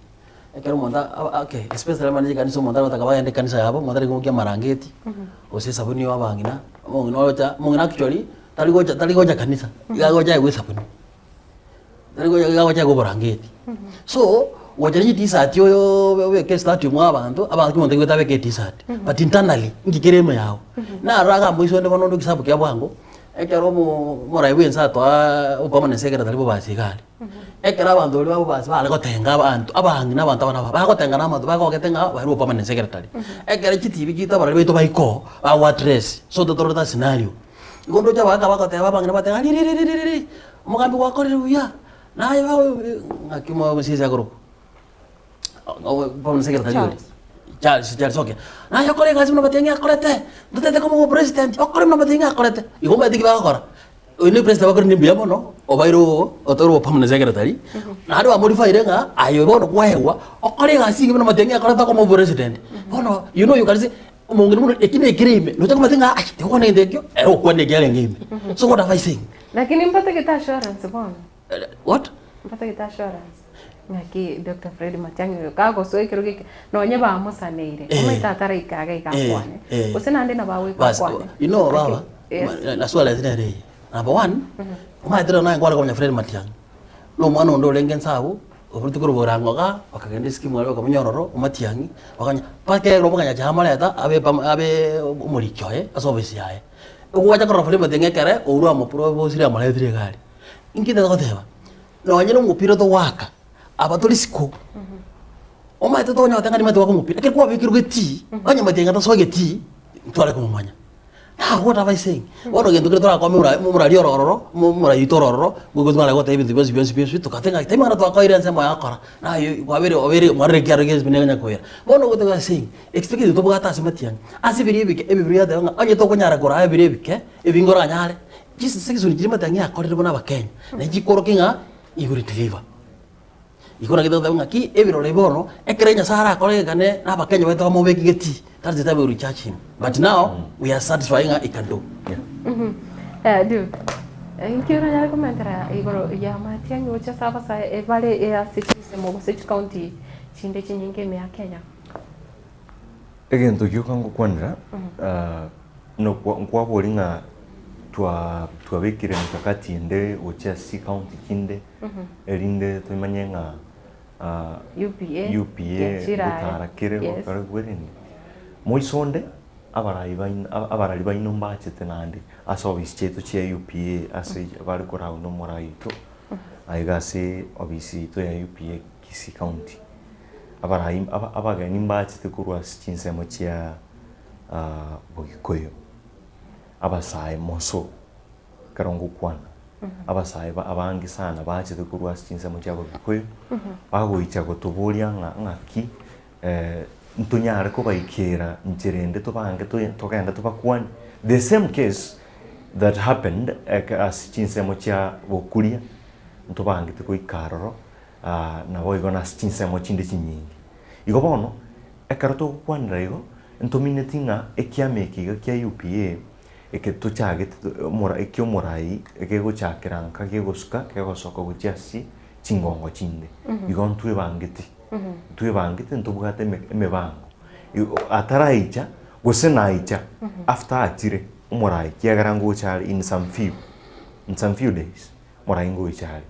Ekero monda okay, especially manje kanisa monda utakaba ende kanisa yabo monda kumkia marangeti. Ose sabuni wa bangina. Mungina actually taligoja kanisa. Igagoja gwe sabuni. Taligoja go marangeti. So wajani t-shirt yo weke statue mwa abantu monda gweta weke t-shirt. But internally ngikiremo yao. Na raga mwiso ende bono kisabu kya bwango. Ekero morai wensa to upamane secretary bo basigale. Ekero abantu bali basi bale gotenga abantu abangi nabantu abana ba gotenga nabantu ba gotenga bali upamane secretary. Ekero chitibi kita bali beto baiko ba address so the total scenario. Ngondo ja baka bakoteba abangi nabatenga ri mugambi wakore uya naye ba ngakimo musisa group. Upamane secretary. Charles okay. Na yakore kazi mnabatenga akorete. Ndotete como president. Okore mnabatenga akorete. Igomba diki bakora. Ini president bakora nimbiya bono. Obairo otoro permanent secretary. Na ado modify renga ayo bono kwahewa. Okore kazi mnabatenga akorete como president. Bono you know you can say mungkin mun ekine ekirime. Notaka matenga ai teko ne ndekyo. Okwane gyale ngime. So what have I saying? Lakini mpata kita assurance bono. What? Mpata kita assurance. Ngaki Dr. Fred Matiang'i kago so ikiro gike nonye ba musaneire umetatara ikaga ikakwane usena ande na bawe kakwane you know baba na swala zinere number 1 umaitira na ngwala kwa Fred Matiang'i no mwana ndo lengen sabu obuti kuro borangoga bakagenda skimu wale bakamyororo Matiang'i bakanya pake ro bakanya jamaleta abe umurikyoe asobesi yae uwaja kuro Fred Matiang'i kare urwa mo pro bosira maletire gari inkita goteba nonye no mupiro to waka abatolisiko oma ito nya tanga ni mate wako mupira akiri kwa bikiru geti anya mate ngata so geti twale ko mumanya na what have I saying wono gendo kire tora kwa mura ri ororo mura yitororo gugu twale ko tebi bios to katenga tema na to kwa ire nsema yakora na yo wabere marre kyaro gezi binenya koyera wono go to saying expect to bugata simatiang asibiri bike ebibiri da anya to ko nyara gora ebiri bike ebingora nyare jisi sekizo ni jirima tangia akorere bona bakenya na jikoro kinga iguri deliver ikona kita tahu ngaki ebiro lebono ekerenya sara akore kane na bakenya wetu mo beki geti that's the time we recharge him but now we are satisfying he can do dude ikiona ya komentara igoro ya Matiang'i ucha saba sa vale ya city mo city county chinde chinyinge me ya Kenya egento kyokango kwanira no kwa bolinga twabekire mikakati ende ucha si county kinde erinde tumanyenga UPA gutarakire bakara gwereni moisonde abarari baino mbachete nandi asobisi chetu chia UPA ase bari korao no moraito aigase obisi to ya UPA Kisii County abarari abagani mbachete kurwa chinsemo chia bogikoyo abasai moso karongo kwana abasai abangi sana bachete kurwa chinsemo chia bogikoyo bagoicha gotuburia ngaki ntunyare ko baikera ncherende to bange to kenda to bakwani the same case that happened as chinsemo chia bokuria nto bange to koikaroro na boigona chinsemo chinde chinyingi igo bono ekaroto kwanira igo ntominetinga ekiamekiga kia UPA eketo chage mora ekyo morai ekegochakera nkage gosuka kegosoka gochiasi chingongo chinde igo ntwe bangeti twibangite ntubwate emibango ataraicha gusenaicha after atire umurai kiagara ngochari in some few days murai ngochari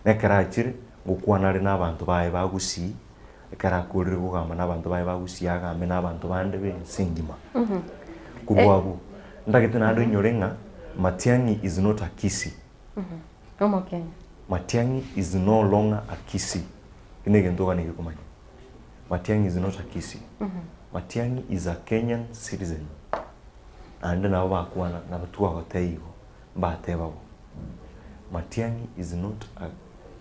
nekara atire gukwanari n'abantu bae bagusi ekara kurire kugamba n'abantu bae bagusi agambe n'abantu bande be singima kubwabu ndagete nado nyorenga Matiang'i is not a Kisii. Okay. Matiang'i is no longer a Kisii. Inegentogwa nigikumanya. Matiang'i is not a Kisii. Matiang'i is a Kenyan citizen. And na bakwana na batu bagoteigo batebabo. Matiang'i is not a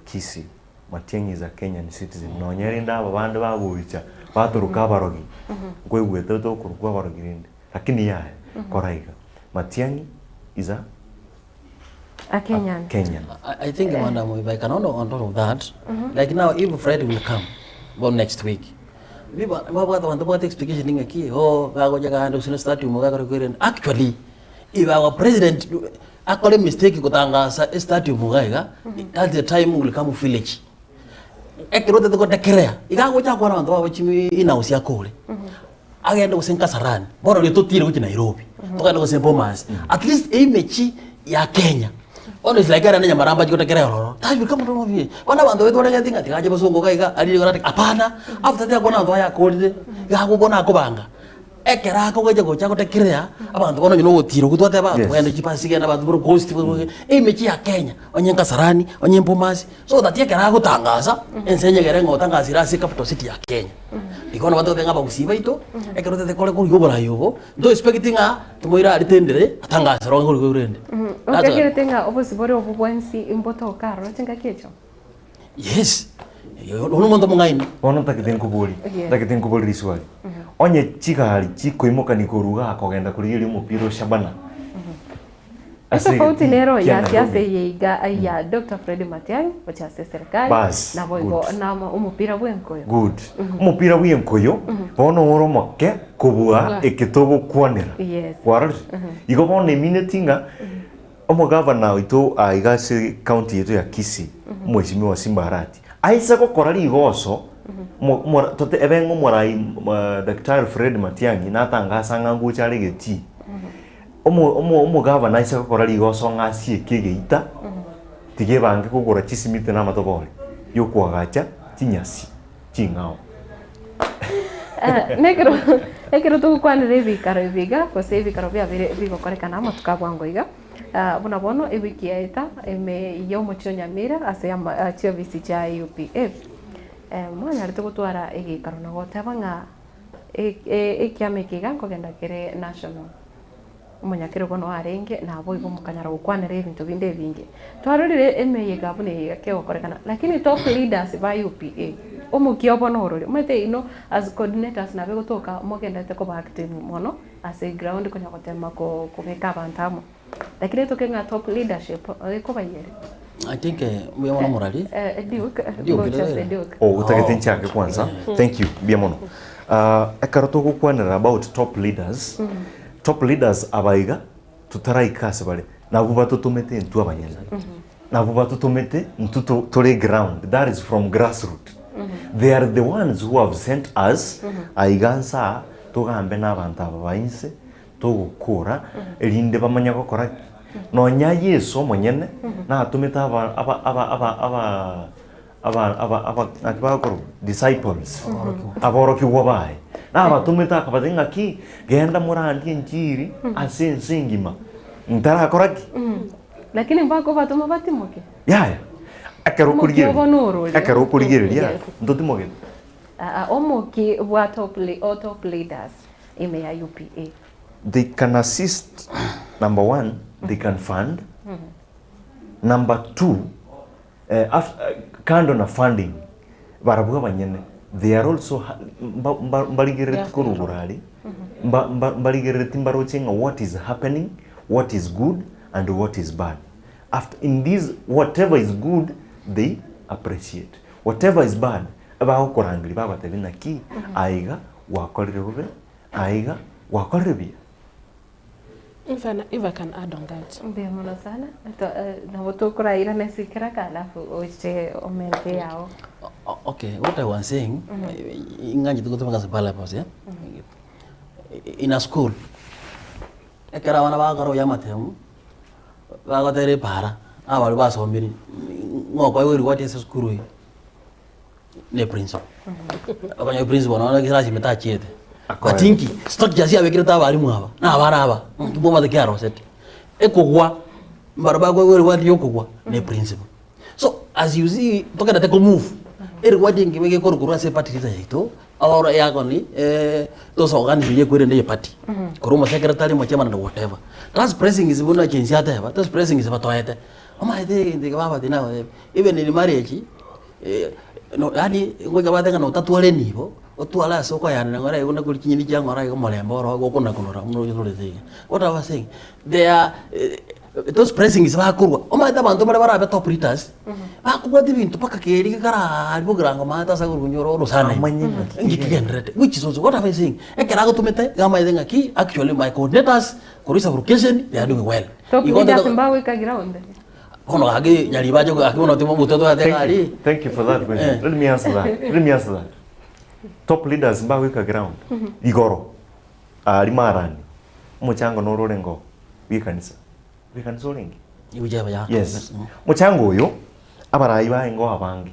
Kisii. Matiang'i is a Kenyan citizen. No nyerinda abande babuicha baturuka barogi. Kwegwete to kurukwa barogi rinde. Lakini yae koraiga. Matiang'i is a Kenyan. I think, Madam, if I can on top of that, like now, if Fred will come, well, next week, we want to explication in a key. Oh, I go to start to actually, if our president actually mistake Kotanga start to Mugaiga, at the time will come village. Ekero te ko tekrea. Iga go cha kwa bantu ba chimi inausi yakole. Agenda go senka sarani. Boro le to tire go Nairobi. Tokana go sempo mas. At least mechi ya Kenya. Honestly, like ana nyamaramba jiko tekera roro. Tabi kama ndo mvi. Wana bantu wetu wale ngatinga tikaje basongo kaiga ali go rati apana. After that gona ndo ya kolide. Ga go gona ko banga. Ekera ko goje go cha ko tekera. Abantu bono nyino gotiro gutwate ba. Wende chipasi genda bantu bro ghost. Mechi ya Kenya. Onyenga sarani, onyempo mas. So that ekera go tangaza. Ensenye gerengo tangazira si capital city ya Kenya. Ikono bantu tenga ba kusiba ito. Ekero te kole ko yobora yobo. Ndo expecting tumoira alitendere atangaza rongo ko urende. Ukekere tenga obosibore obubwensi imboto karo tenga kecho. Yes. Ono muntu mungaini. Ono takitenko boli riswali. Onye chikali chikoimoka nikoruga akogenda kurigiri umupira Shabana. Tofauti nero ya siasa yeiga ya Dr. Fred Matiang'i wacha serikali na boigo na umupira bwenkoyo. Good. Umupira bwenkoyo bono oromoke kubua ekitogo kwanera. Yes. Warari. Igo bono minatinga omugavana wito aigase county yetu ya Kisii mheshimiwa Simba Arati. Aisa ko korari igoso tote ebengo morai Dr. Fred Matiang'i natangasa ngangu chari geti. Omo gavana isa ko korari igoso ngasi kegeita. Tige bange kugora chisimite na matobole. Yo kwagacha chinyasi chingao. Nekero tu kwanire bikaro biga ko se bikaro bya bigo korekana matuka bwangoiga. Bona bono ebikieta eme yo mucho nyamira ase achio visi cha UPF. Mwana rito gutwara egikaro na gotabanga ekiamekiga kogenda kere national. Umunyakiro gono arenge na abo igo mukanyara gukwanira ebintu binde bingi. Twarorire eme yegabune yakeo korekana lakini top leaders ba UPA omukiobo no orore mete ino as coordinators na bego toka mogenda te ko ba active mono as a ground konya gotema ko kubeka bantamo. Lakini tokenga top leadership ko bayere. I think mwana morali. Duke. Oh, utagetin chake kwanza. Thank you. Biamono. Ekaroto kukwanira about top leaders. Top leaders abaiga tutaraikase bale nabuba tutumete ntu abanyene. Nabuba tutumete ntu tore ground. That is from grassroots. They are the ones who have sent us aigansa tugambe n'abantu ababainse tugukura elinde bamanya gukora no nya Yesu monyene na atumita aba disciples aboroki wabaye na abatumita akabazinga ki genda murandi njiri asensingima ntara koraki lakini mbako batuma batimoke yaya akarokurigiriria ndotimoge omoki wa top leaders ime ya UPA. They can assist. Number one, they can fund. Number two, kando na funding, barabuga banyene. They are also mbaligereti kuruburali. Mbaligereti mbarochenga what is happening, what is good, and what is bad. After in this, whatever is good, they appreciate. Whatever is bad, abaho korangli baba tebina ki aiga wakolirube aiga wakolirubia. If I can add on that. Biamono sana. Na voto kura ira nesikira kalafu oche omente yao. Okay, what I was saying, inganyi tuko tumanga sepala pause, yeah? In a school, ekara wana bagaro ya matemu, bagotere para, abali basombiri, ngoko yuri what is school ne principal. Abanya principal na kirasi metachiete. Atinki, stock jasi abekira tabari mwaba. Na baraba, kiboma de karo set. Ekogwa, mbaraba go yuri what yokogwa ne principal. So as you see, toka da take move. Wadi ngimege korokoro se party kita yito awara yako ni to so organize ye kwere ne party koroma secretary mo chairman or whatever that's pressing is bona change ata ba that's pressing is ba toyete ama ide ndike baba dina even in marriage no yani ngoja ba tenga no tatuale nibo otwala soko yana ngora yona kuli kinyini kya ngora yo molembo ro go kuna kunora no yoro thing what I was saying they are those pressing is ba kurwa oma ita bantu bara bara top readers ba kubwa dibintu paka keri kara albo grango mata sa guru nyoro ro sana ngikendrete which is also what am I saying ekera go tumete gama idenga ki actually my coordinators korisa vacation they are doing well top leaders mbawe ka ground kono age nyali baje ko akimono timo mutoto atenga ali. Thank you for that question. Let me answer that. Top leaders mbawe ka ground igoro ali marani muchango no rorengo wikanisa orengi Ujaba ya. Yes. Muchango uyo abarayi baingo abangi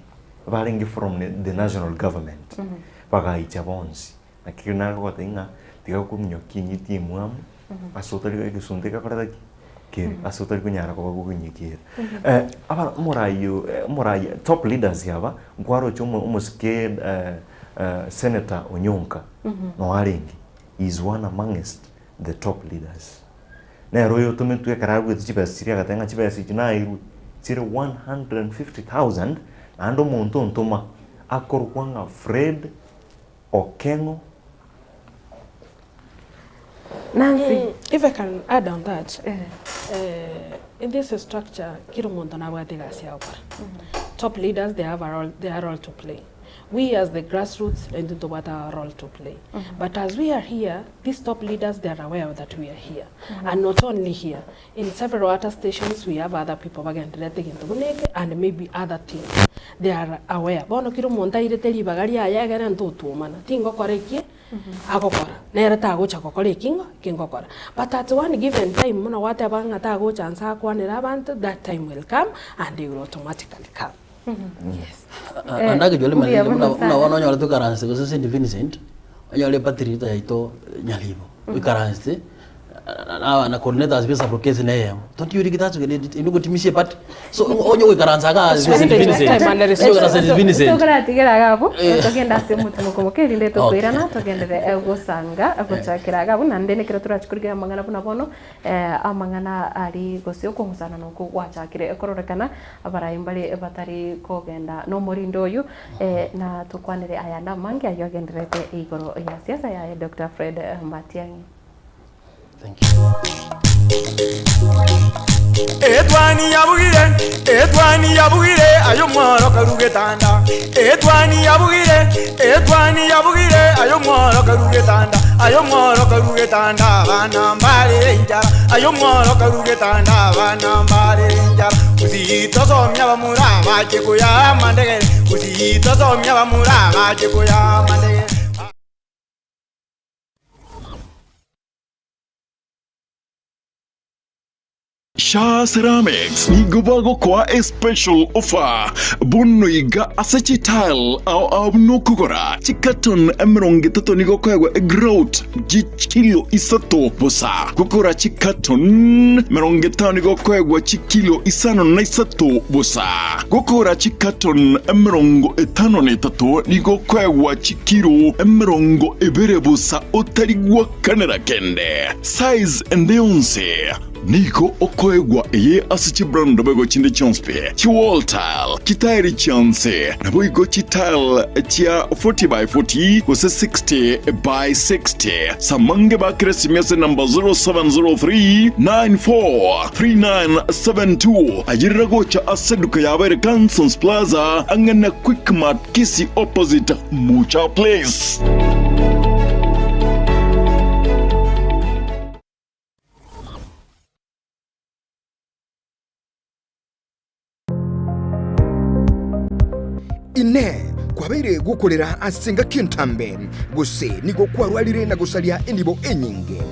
barengi from the national government bagaita bonsi na kirina ko tinga tiga kumnyo kinyiti muam asotari ko sunte ka kada kiri asotari ko nyara ko bagu nyikira abara morayi top leaders yaba ngwaro chomo umuske Senator Onyonka no arengi is one amongst the top leaders. Na royo tumentu ya karabu tichipa siria katenga chipa sichina iru sire 150,000 ando monto ntoma akorkwanga Fred Okengo. Nancy, if I can add on that, in this structure, kiro monto na wate gasi hapo. Top leaders, they have a role to play. We as the grassroots into what our role to play. But as we are here, these top leaders, they are aware that we are here. And not only here, in several other stations, we have other people and maybe other teams. They are aware. Bono kiro monta ireteli bagari aya gara ntoto mana. Tingo koreki agokora. Nera tago chako kingo kora. But at one given time, mona wate banga tago chansa kwa nerabant, that time will come and they will automatically come. Yes. Andage jole mali na wana nyole to karanse ko St Vincent nyole patrita yaito nyalibo karanse na coordinators bisa process na yemo don't you think that's inugo timishe but so onyo karansa ka St Vincent to kara tigera gabo to kenda se mutumo como que linde to kuirana to kenda ego sanga agochakira gabo nande ne kira turachikurigira mangana buna bono amangana ari gosio ko musana no ko gwachakire ekororekana abarayi mbali batari kogenda no morindo uyu na tukwanire ayanda mangi ayo genderete igoro ya siasa ya Dr. Fred Matiang'i. Thank you. Etwani yabugire ayo mworo karugetanda. Etwani yabugire ayo mworo karugetanda. Ayo mworo karugetanda bana mbale njara. Ayo mworo karugetanda bana mbale njara. Uzito somya bamura baje kuya mandege. Uzito somya bamura baje kuya mandege. Sha Ceramics ni gubago kwa a special offer bunno iga asachi tile au no kugora chikaton emronge toto ni gokwa grout kilo isato bosa gokora chikaton meronge tani gokwa kilo isano na isato bosa gokora chikaton emrongo etano ne tato ni gokwa kilo emrongo ebere bosa otarigwa kanera kende size endonse Niko okoegwa eye asichi brand bego chinde chonspe chi wall tile kitairi chance na boigo chi tile chia 40 by 40 kose 60 by 60 samange ba kresimese number 0703943972 ajirago cha aseduka ya American Sons Plaza angana Quick Mart Kisi opposite Mucha Place. Ine kwabaire gukorera asenga kintambe guse nigo kwarwalire na gusalia enibo enyinge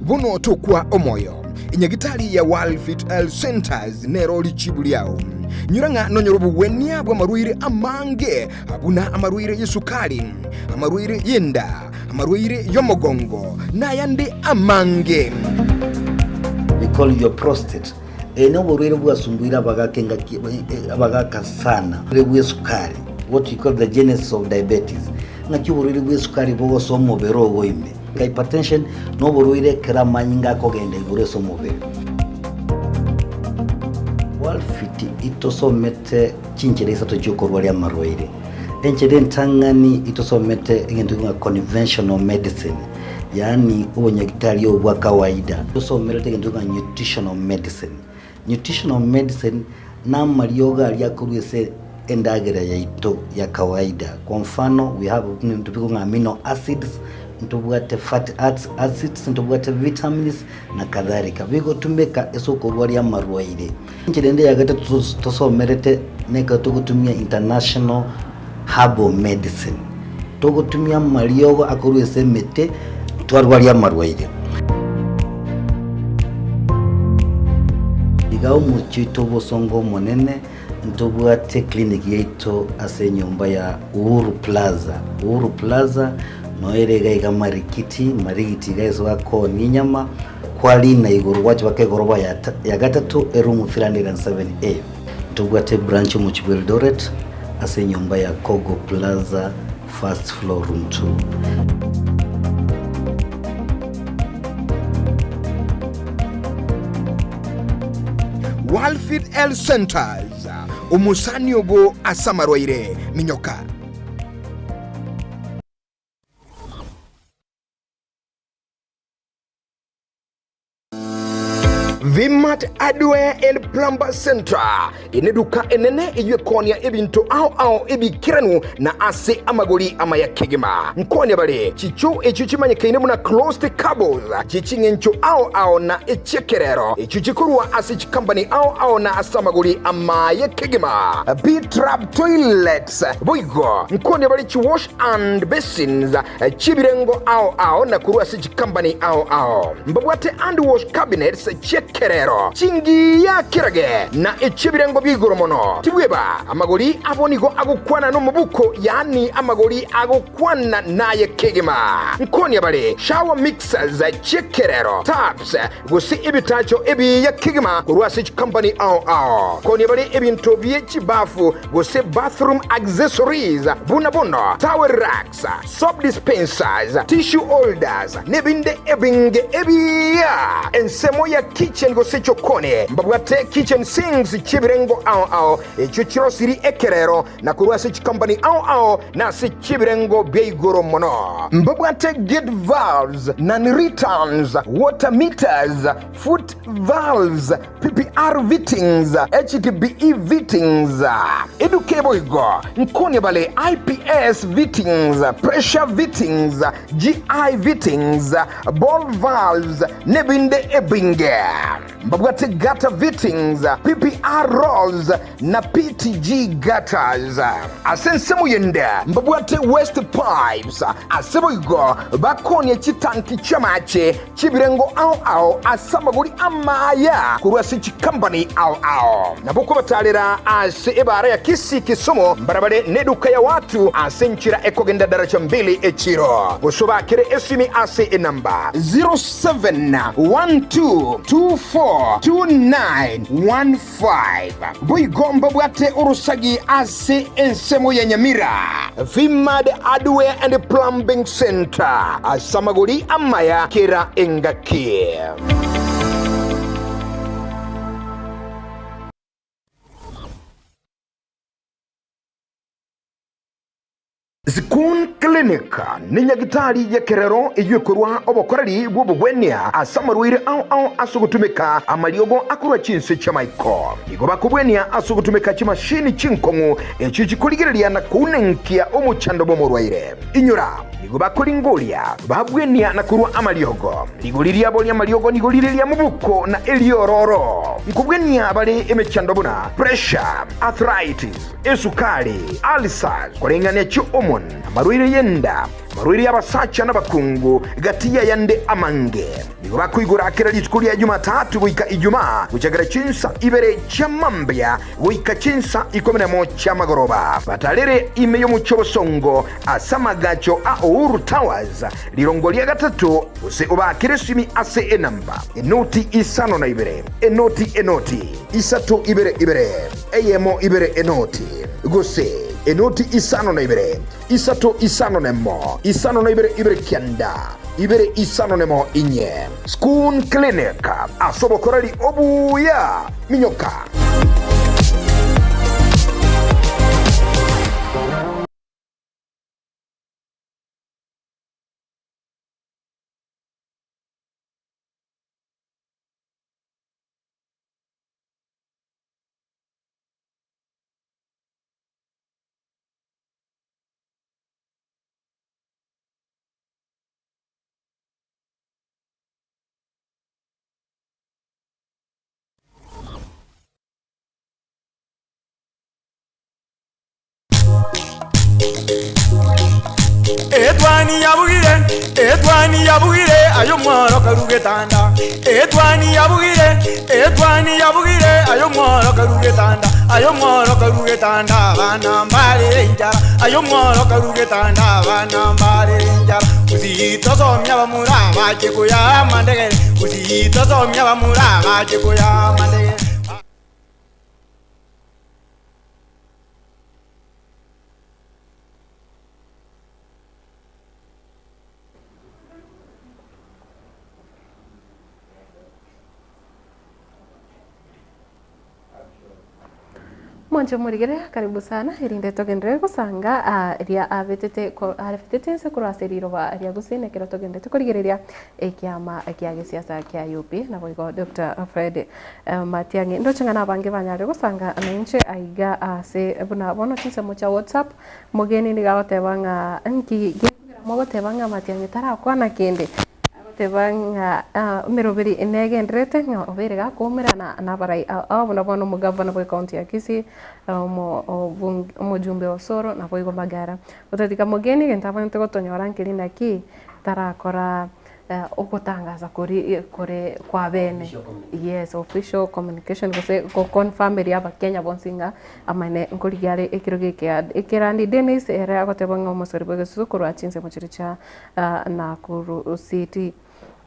bono tokwa omoyo inyagitali ya Walfit Health Centers nero lichibuliao nyuranga nonyorobu wenia bwa maruire amange abuna amaruire yesukali amaruire yenda amaruire yomogongo na yande amange. We call your prostate eno buruire bwasumbuira abagaka sana buruire sukari, what you call the genesis of diabetes ngaki buruire bwesukari bwo somo bero goime hypertension no buruire kramanyinga kogenda igure somo bero. Walfit itosomete chinchereza tojukorwa lya marwaire enchede ntangani itosomete ingendu nga conventional medicine yani ubonyagitali obwa kawaida itosomete ingendu nga nutritional medicine. Nutritional medicine na marioga alyakurwese endagera yaito ya kawaida. Kwa mfano we have ntubiku amino acids, ntubwate fatty acids, ntubwate vitamins na kadhalika bigo tumeka esokorwa lya marwaire. Nchirende yagata tosomerete neka tukutumia international herbal medicine tukutumia mariogo akurwese mete twarwa lya marwaire. Igao muchito bosongo monene ntubwate clinic yaito ase nyumba ya Uhuru Plaza noerega iga marikiti gaiso wako ninyama kwali na iguru wacho bakegoroba ya gatatu erumu 307A ntubwate branch mu Eldoret ase nyumba ya Kogo Plaza first floor room 2. Walfit Health Centers umusani obo asamarwaire minyoka. Vimat Hardware and Plumber Center ineduka enene iyekonia ebintu au ebikiranu na ase amagoli amaya kegema nkonia bale chicho echuchimanye kainemu na closed cables chichingencho au na echekerero echuchikurwa ase chikambani au na asamagoli amaya kegema B-trap toilets boigo nkonia bale chi wash and basins chibirengo au na kurwa ase chikambani au mbabwate hand wash cabinets Kerero chingi ya kirage na echibirengo bigoro mono tibweba amagoli abonigo agukwana no mubuko yani amagoli agukwana naye kegema nkoni abale shower mixers chekerero taps gusi ibitacho ebi ya kegema kurwasi company au koni abale ebintu byechibafu gusi bathroom accessories buna bondo towel racks soap dispensers tissue holders nebinde ebinge ebiya ensemo ya kitchen gosecho kone mbabwate kitchen sinks chibirengo au echuchiro siri ekerero na kurwase company au na si chibirengo beigoro mono mbabwate gate valves non-returns water meters foot valves PPR fittings HDPE fittings edukebo igo nkone bale IPS fittings pressure fittings GI fittings ball valves nebinde ebinge mbabwate gutter fittings PPR rolls na PTG gutters asensemu yende mbabwate waste pipes asebo igo bakoni chitanki chamache chibirengo au asamaguli amaya kurwasi chikambani au nabuko batalera ase ebara ya kisi kisomo barabare neduka ya watu asenchira ekogenda daraja 2 echiro gosobakire esimi ase enamba 0712242915 buigomba bwate urusagi ase ensemo ya Nyamira Vimad Hardware and Plumbing Center asamaguli amaya kera engaki. Zikun Clinica ninyagitali ya kerero iyekorwa obokorari bwobugwenia asamarwire au asugutumika amaliogo akura chinse chamaiko igoba kubwenia asugutumika chimashini chinkongu echichikuligirelia na kunenkia omuchando bomorwaire inyura nigo bakulingulia babwenia na kurwa amaliogo nigoliria bolia amaliogo nigoliria mubuko na eliororo nkubwenia bali emechando buna pressure arthritis esukari ulcers kulingania chuomon marwire yenda marwire yabasacha n'abakungu gatiya yande amange nigo bakwigura akira litukulia ya Jumatatu wika Ijumaa kuchagara chinsa ibere chamambya wika chinsa 11 chamagoroba batalere imeyo muchobosongo asamagacho a Uhuru Towers lirongolia gatatu use ubakire simi ase enamba enoti isano na ibere enoti isatu ibere eyemo ibere enoti gose enoti isano na ibere isato isano nemo isano na ibere kianda ibere isano nemo inye School Clinic asobokorari obuya minyoka. Edwani yabugire ayo mworo karugetanda Edwani yabugire ayo mworo karugetanda bana mbale njara ayo mworo karugetanda bana mbale njara uzito somya bamura bakikuya mandege uzito somya bamura bakikuya mandege. Mwancho murigere karibu sana irinde togendere kusanga ria avetete se kurasiriro ba ria gusine kero togende tukurigereria ekiama kia gisiasa kia UP na boigo Dr. Fred Matiang'i ndo changana bange banyare kusanga anenche aiga ase buna bono tisa mocha WhatsApp mugeni ni gawotebanga nki mogotebanga Matiang'i tara kwana kende tebanga mirobiri inegendrete nga obere ga komera na barai abona bono mugavana boy county ya Kisii mujumbe osoro na boigo magara utatika mugeni gentaba ntego tonyora nkirina ki tarakora okutangaza kore kwa bene yes official communication ko confirm ria bakenya bonsinga amane nkurigare ekirandi Dennis era agotebanga umusori bwe sukuru achinse muchiricha na kuru city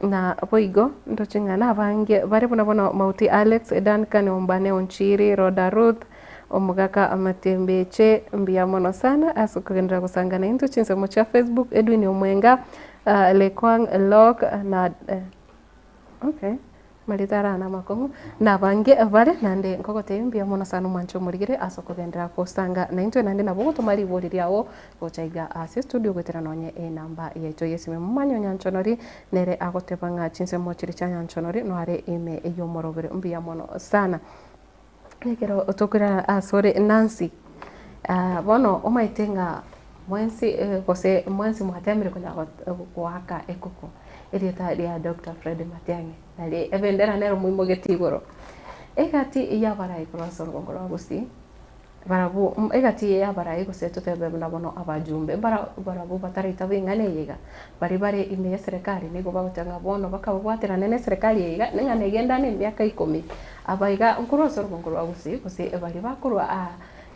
na boigo ndo chingana bange bari bono mauti Alex Duncan Ombane Onchiri Roda Ruth omugaka amatembeche mbia mono sana asukugendera kusangana into chinse mucha Facebook Edwin Omwenga Lekwang Log na okay malitara na makongo na bange vale nande nkogote mbia mono sana mwancho murigire asokugendera kusanga na into nande na bogo tumari boririawo gochaiga ase studio gwetera nonye namba yeto yesime mumanyo nyanchonori nere agotebanga chinse mochiri chanyanchonori no are ime eyo morobere mbia mono sana nekero otokura asore Nancy bono omaitenga mwensi kose mwensi mwatemire kunya kuhaka ekuko erieta ya Dr. Fred Matiang'i nali evendera nero muimo getigoro egati ya barai kurasoro ngoro agusi barabu egati ya barai kuseto tebe na bono abajumbe barabu batarita bingane yega bari ime serikali nigo bagotanga bono bakabwatira nene serikali yega ninga negenda ni myaka 10 abaiga kurasoro ngoro agusi kuse bari bakurwa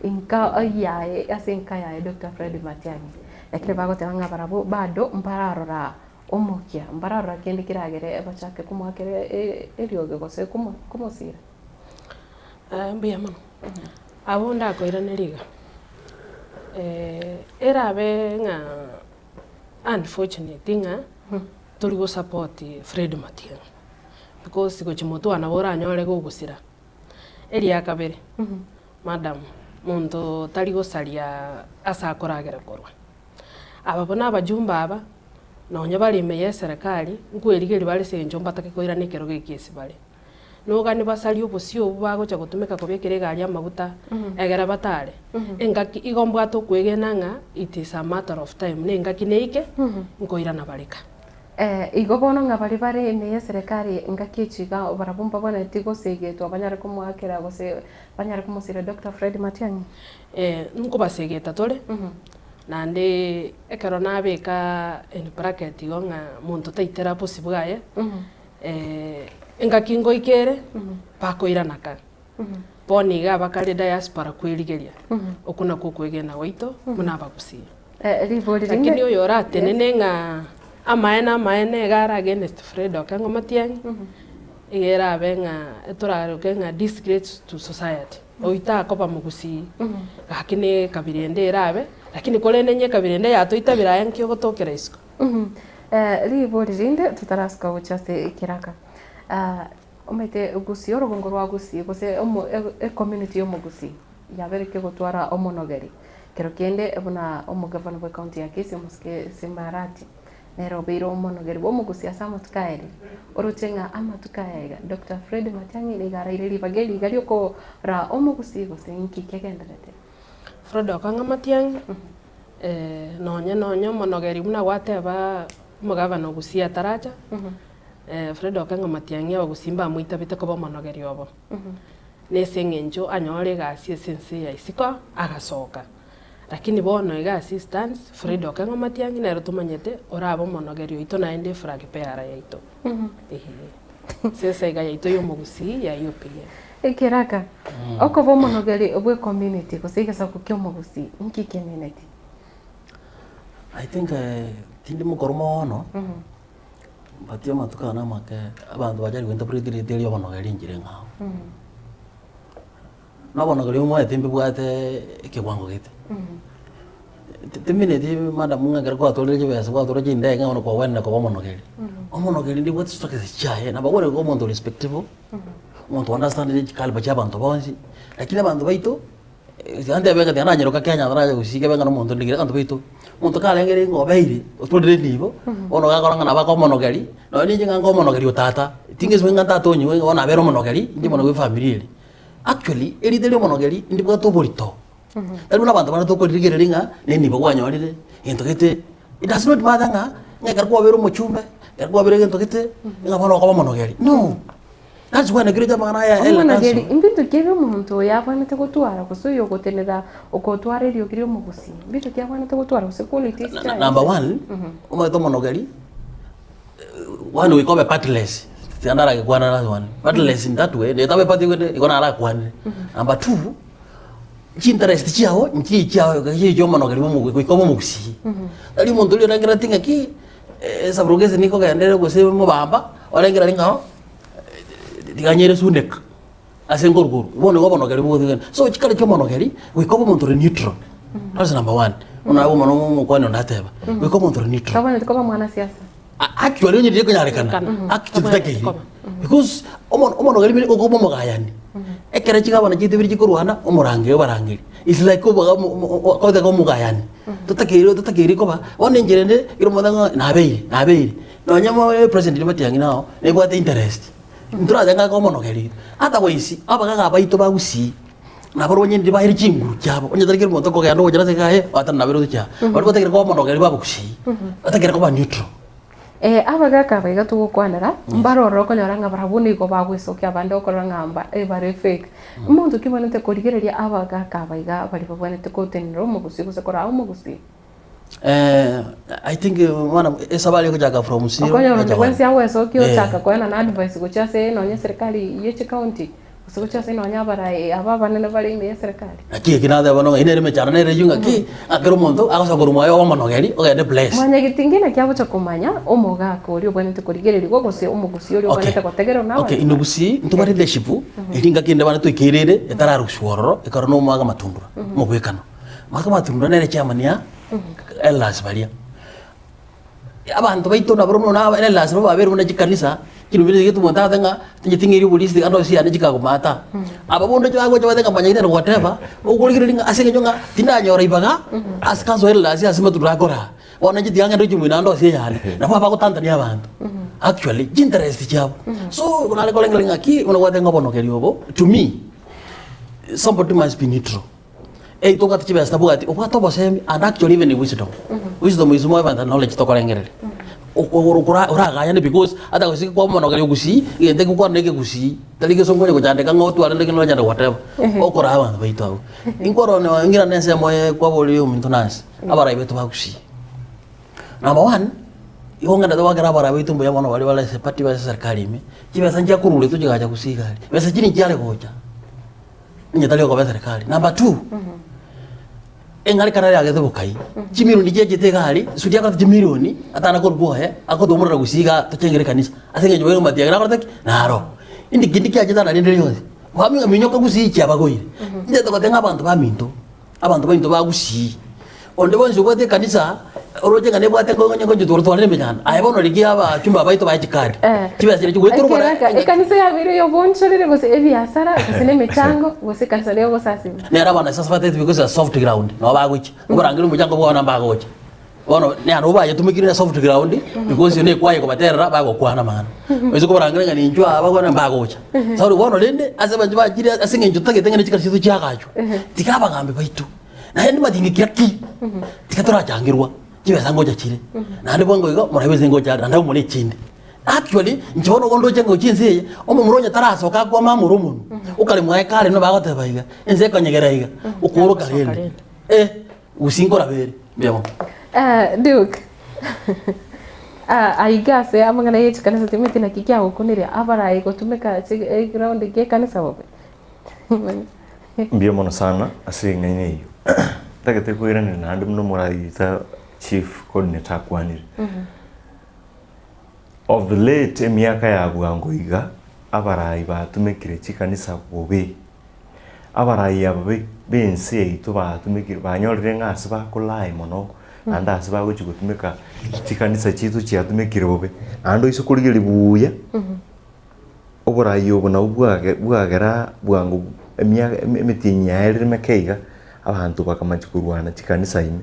inka ayaye asinka ya Dr. Fred Matiang'i ekire bagotanga barabu bado mpararora omokia mbarara kendi kiragere bachake kumwakere erioge gose kumosira mbia mano abonda ko iraneriga erabe nga unfortunate nga turi go support Fred Matiang'i because go chimoto anabora nyore go gusira eri akabere madam muntu tari go salia asa koragera korwa ababona abajumba aba na onye bali meye serikali nkwerige리 bali senjo mbatake koira nikero gekesi bali nogani basari obosio bagocha gutumika kubekere gari amaguta egera batare engaki igombwa to kwegena nga it is a matter of time ne engaki neike ngoira na bareka igo bono nga bari bare ne serikali ngaki chiga barabumba bana tigo segetwa banyare kumwakira gose banyare kumusira Dr. Fred Matiang'i nko basegeta tole nande ekero nabeka in bracket igonga muntu taitera posibwaye engaki ngoikere bakoiranaka boniga bakari diaspora kwirigeria okuna kukwegena waito muna bagusi lakini oyo rate nenenga amaene gara against Fred Okengo Matiang'i igera benga etoraro kenga disgrace to society oita kopa mugusi lakini kabirende rabe lakini kole nenye kabirende yatoita biraya nkyo gotokera isko ribori rinde tutaraska uchaste kiraka omete gusi orogongo rwa gusi gose community yo mugusi yabereke gutwara omonogeri kero kende ebuna omugavana wa county ya Kisii muske Simbarati Nairobi ro omonogeri bo mugusi asama tukaere orotenga ama tukaega Dr. Fred Matiang'i ni gara ile bageli gali ko ra omugusi gose inki kegenderete Fred Okengo Matiang'i nonya monogeri muna wateba mugavana gusi ataraja Fred Okengo Matiang'i ogusimba muita bite ko monogeri obo nesengenjo anyore gasi sense ya isiko agasoka lakini bono iga assistance Fred Okengo Matiang'i na rutumanyete orabo monogeri ito naende frag peara yaito sesa iga yaito yo mugusi ya UPA ekiraka oko bo monogeri obwe community kusiga sa kukyo mugusi inki community I think tindi mukoromo no batio matukana make abantu bajari kwinterpret retail yo monogeri njire ngao na monogeri mo etembe bwate kiwango gite temine di manda munga garko atole je besa kwa toroje ndega ono kwa wena kwa monogeri omonogeri ndi what stock is chahe na bagore ko muntu respectable muntu understand je kalba chabantu bonsi lakini abantu baito ande bega tena nyero kakenya ndara usike benga no muntu ndigire kantu baito muntu kalengere ngobeire otodire nibo ono gakoranga na bako monogeri no ninje ngako monogeri utata tingezwe ngata tonyi we ona bero monogeri ndi mono we family ile actually eri dele monogeri ndi bwa to borito Talu na bantu bana to kolirigere ringa neni bagwanyorire into kete it does not matter nga nyagar kwa bero mochumbe nyagar kwa bero into kete nga bana kwa monogeri no that's when a great man ya ela monogeri imbito kebe muntu yabana te gutwara kusuyo gotenera okotwara rio kiri mugusi imbito kyabana te gutwara kusekulity number 1 uma to monogeri one we call a partless tiandara ke kwana na one partless in that way they tabe pati ikona ala kwana number 2 interest chao nchi chao hiyo monogeri mo mugusi ali muntu lyo rangira tinga ki sabrogeze niko kaendele gose mo bamba orangira ringa diganyere sunek asengorgoro bono go monogeri bo so chikale cho monogeri we ko muntu neutral that's number 1 una bo mono mo kwano nateba we ko muntu neutral kabana ko mwana siasa actually onye ndiko nyarekana actually take because omonogeri bili ko mo gayani ekere chigabana chitibiri chikuruhana omurange barangiri is like ko de ko mugayani tutakiri ko ba one njirende iromodanga nabeire no nyama president Matiang'i nao nebwate interest ndura danga ko monogeri otherwise abaga baito bagusi nabaro nyindi bahiri chinguru cyabo onye tarikira moto ko yando jara sekaye atana bero cya bari batakira ko monogeri babukusi batakira ko ba neutral abaga kabaiga tugukwanira mbaroro ko nyoranga barabuni ko bagwisokia bande okora ngamba bare fake umuntu kibonete kurigereria abaga kabaiga bari babonete ko tenero mugusi gusekora umugusi I think mana esabali ko jaga from zero ko nyoranga kwensi awe so kio chaka ko na advice go chase no nya serikali yeche county so chase no nya bara ababa nene bari ime serikali aki kinada bano ine rime chana ne rejunga ki akero muntu akosa kuruma yo monogeri ogende place mwanya gitingina kyabo cha kumanya omoga ko uri obonete kurigereria go gose umugusi uri obonete kotegero nawe okay inugusi ntubari leadership iringa kinde bana twikirire etararushwororo ikarono maga matundura mugwekano maga matundura nere chamania elas balia abantu baito na brono na elas baba beru na kanisa kinu bile gitu monta tanga tingitingiri polisi ando si ane jika kumata aba bondo jago jago tanga banyak ina whatever ukuli ringa asenge jonga tinda nyora ibaga askazo elas asima tudagora wana jiti anga ndio jumina ando si yale na baba ko Tanzania abantu actually interest chabo so kuna le kolenga ki unawata ngobono keliobo to me somebody must be neutral to got chibe sta bugati upato bosemi and actually even wisdom is more than knowledge to kolengerele uraga yani because ata ko sikwa mono kali gusi yende ko neke gusi talige songo ko jande kan ngotu ala ngeno jande whatever okora abantu baito inkoro no ngira nese moye kwa volume intonas abara ibeto bagusi number 1 ihonga ndo bagara bara baito mboya mono bali bala sepati ba serikali me chibe sanja kurule to jiga kusigali besa chini jale koja nyatali ko ba serikali number 2 engali kanari ageze bukai chimiloni jeje tegali sudi akata chimiloni atana ko bohe akodo murira gusiga tokengere kanisa asenge nyowe matiya nakora naro indi gindi kyaje tana ndende yose wami minyoka gusichi abagoire inde to katenga abantu baminto bagusi onde bonse bote kanisa oroje ngane bwate ko ngonyo ngonyo torotwale mejana ayebono ligi aba chumba baito bachikari kibasire chugweturu bara kanisa ya biro yo bonchorere gose ebiasara gose mechango gose kanisa leo gosasi nera bana sasa fate because a soft ground no baguchi ngorangira mujango bwana bagocha bono ne ano baye tumikire soft ground because ne kwaye ko baterera bago kwana mana wezo ko barangira ngani njwa abagwana bagocha sauri bono lende asebanje bajire asinge njutage tengene chikasizo cyakacho tikaba ngambe baitu na ndi madingi kiraki tikatora jangirwa jibe sango chire nandi bongo igo murabeze ngo cyara ndaho muri kindi actually nchibono gondo chengo chinziye omo muronya taraso kakwa mamuru muno ukali mwaye kale no bagote baiga enze kanyegera iga ukuru kalele usingo rabere mbemo Duke aigase amangana yechikana satimete na kikia gukunire abara igotumeka ground ge kanisa bobe mbio mono sana asinga hiyo takete kuirana na andu mno muraita chief coordinator kwanire of the late miaka ya bwangoiga abarai batumikire chikanisa bobe abarai ababe bense ito batumikire banyorire ngasi bakulai mono anda asiba gutumika chikanisa chitu chiatumikire bobe ando iso kurigiri buya oborai obona bwagera bwangu emitinya erire mekeiga abantu bakamachikuruana chikanisa ime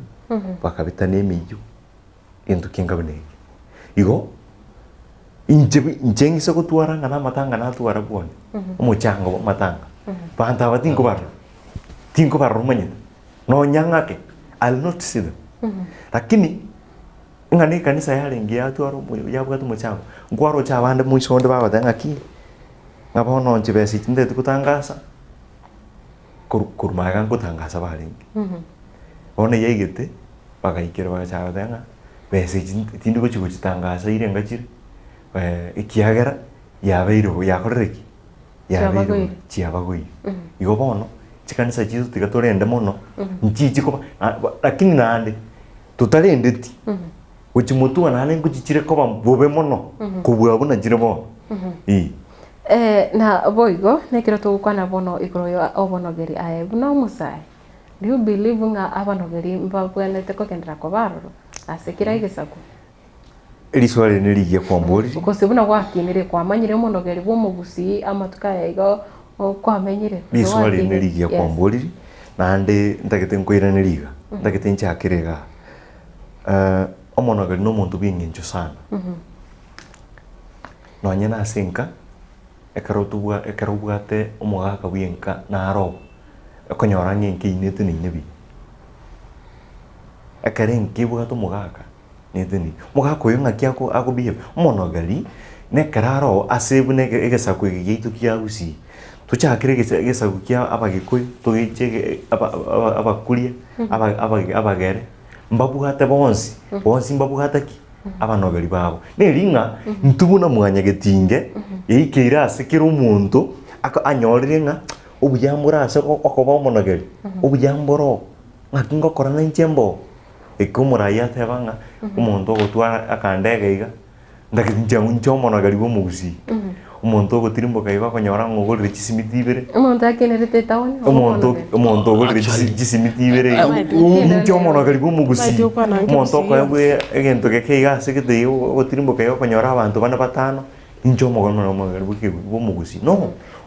bakabita nemiyo into kingabonege igo injengise kutwara ngana matanga na twara bone umuchango matanga banta batinko bar rumanya no nyangake I'll not see them lakini ngani kanisa yalengia twaro yabwa tumuchango ngwaro cha bande muisonde baba tanga ki ngabono njibesi tinde tukutangasa kurmagan kutangasa balingi one yegete bagaikira bagacha tanga besi tinde ko chitangasa irenga chire ikiagera yabeiro yakoreki yabeiro chiabagoi igo bono chikanisa chitu tigatorende mono nchichi ko lakini nande tutalendeti uchimutua nane nguchichire ko bobe mono kubwa buna jire bono na boigo nekiro tukwana bono ikoroyo obonogeri aye buno musai do you believe nga abanogeri mbabwanete ko kendra ko baroro asekira igesaku eliswali niliye kwa mbori ukose buna wakinire kwa manyire monogeri bo mugusi amatuka yego kwa menyire eliswali niliye kwa mbori nande ndagete nkoira niliga ndagete nchakirega omonogeri no muntu bingincho sana no nyana sinka ekarobwate omugaka bwenka naro ekonyora ngenke inete ninebi akarenke bwato mugaka netheni mugaka uyu ngakiako agobiye monogari nekararo asebune egesaku egeitu kiagusi tuchakire egesaku kia abagikoi tugiche abakurie abagere mbabugate bonsi mbabugate ki abanogari babo neringa ntubuna mwanya getinge eikeira asekira umuntu anyorire nga obuyambura ase okoba monogari obuyamboro ngakingo korana nchembo ekomuraya tebanga umuntu ogotwara akandege iga ndakinjangu nchomonogari bo mugusi umuntu ogotirimboka iga konyora ngogorire chisimiti ibere umuntu akenerete tawoni umuntu ogorire chisimiti ibere nchomonogari bo mugusi umuntu okoyabwe egento gekeiga ase gete ogotirimboka iga konyora abantu bana batano nchomonogari bo mugusi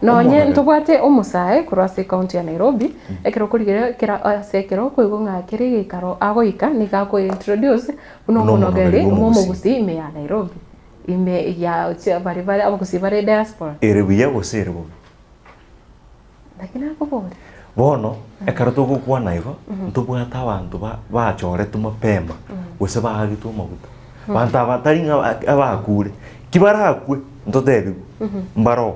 nye ntubwate omusae kurase county ya Nairobi ekero kurigera kera asekero koigo ngakire gikaro agoika nikako introduce uno monogeri umugusi me ya Nairobi ime ya bari abagusi bari diaspora erebuya gose erebo lakini akobore bono ekara tugukwa naigo ntubwata abantu bachoretwo mapema gose bagitwo maguta bantu abatari abakure kibarakwe ntotebi mbaro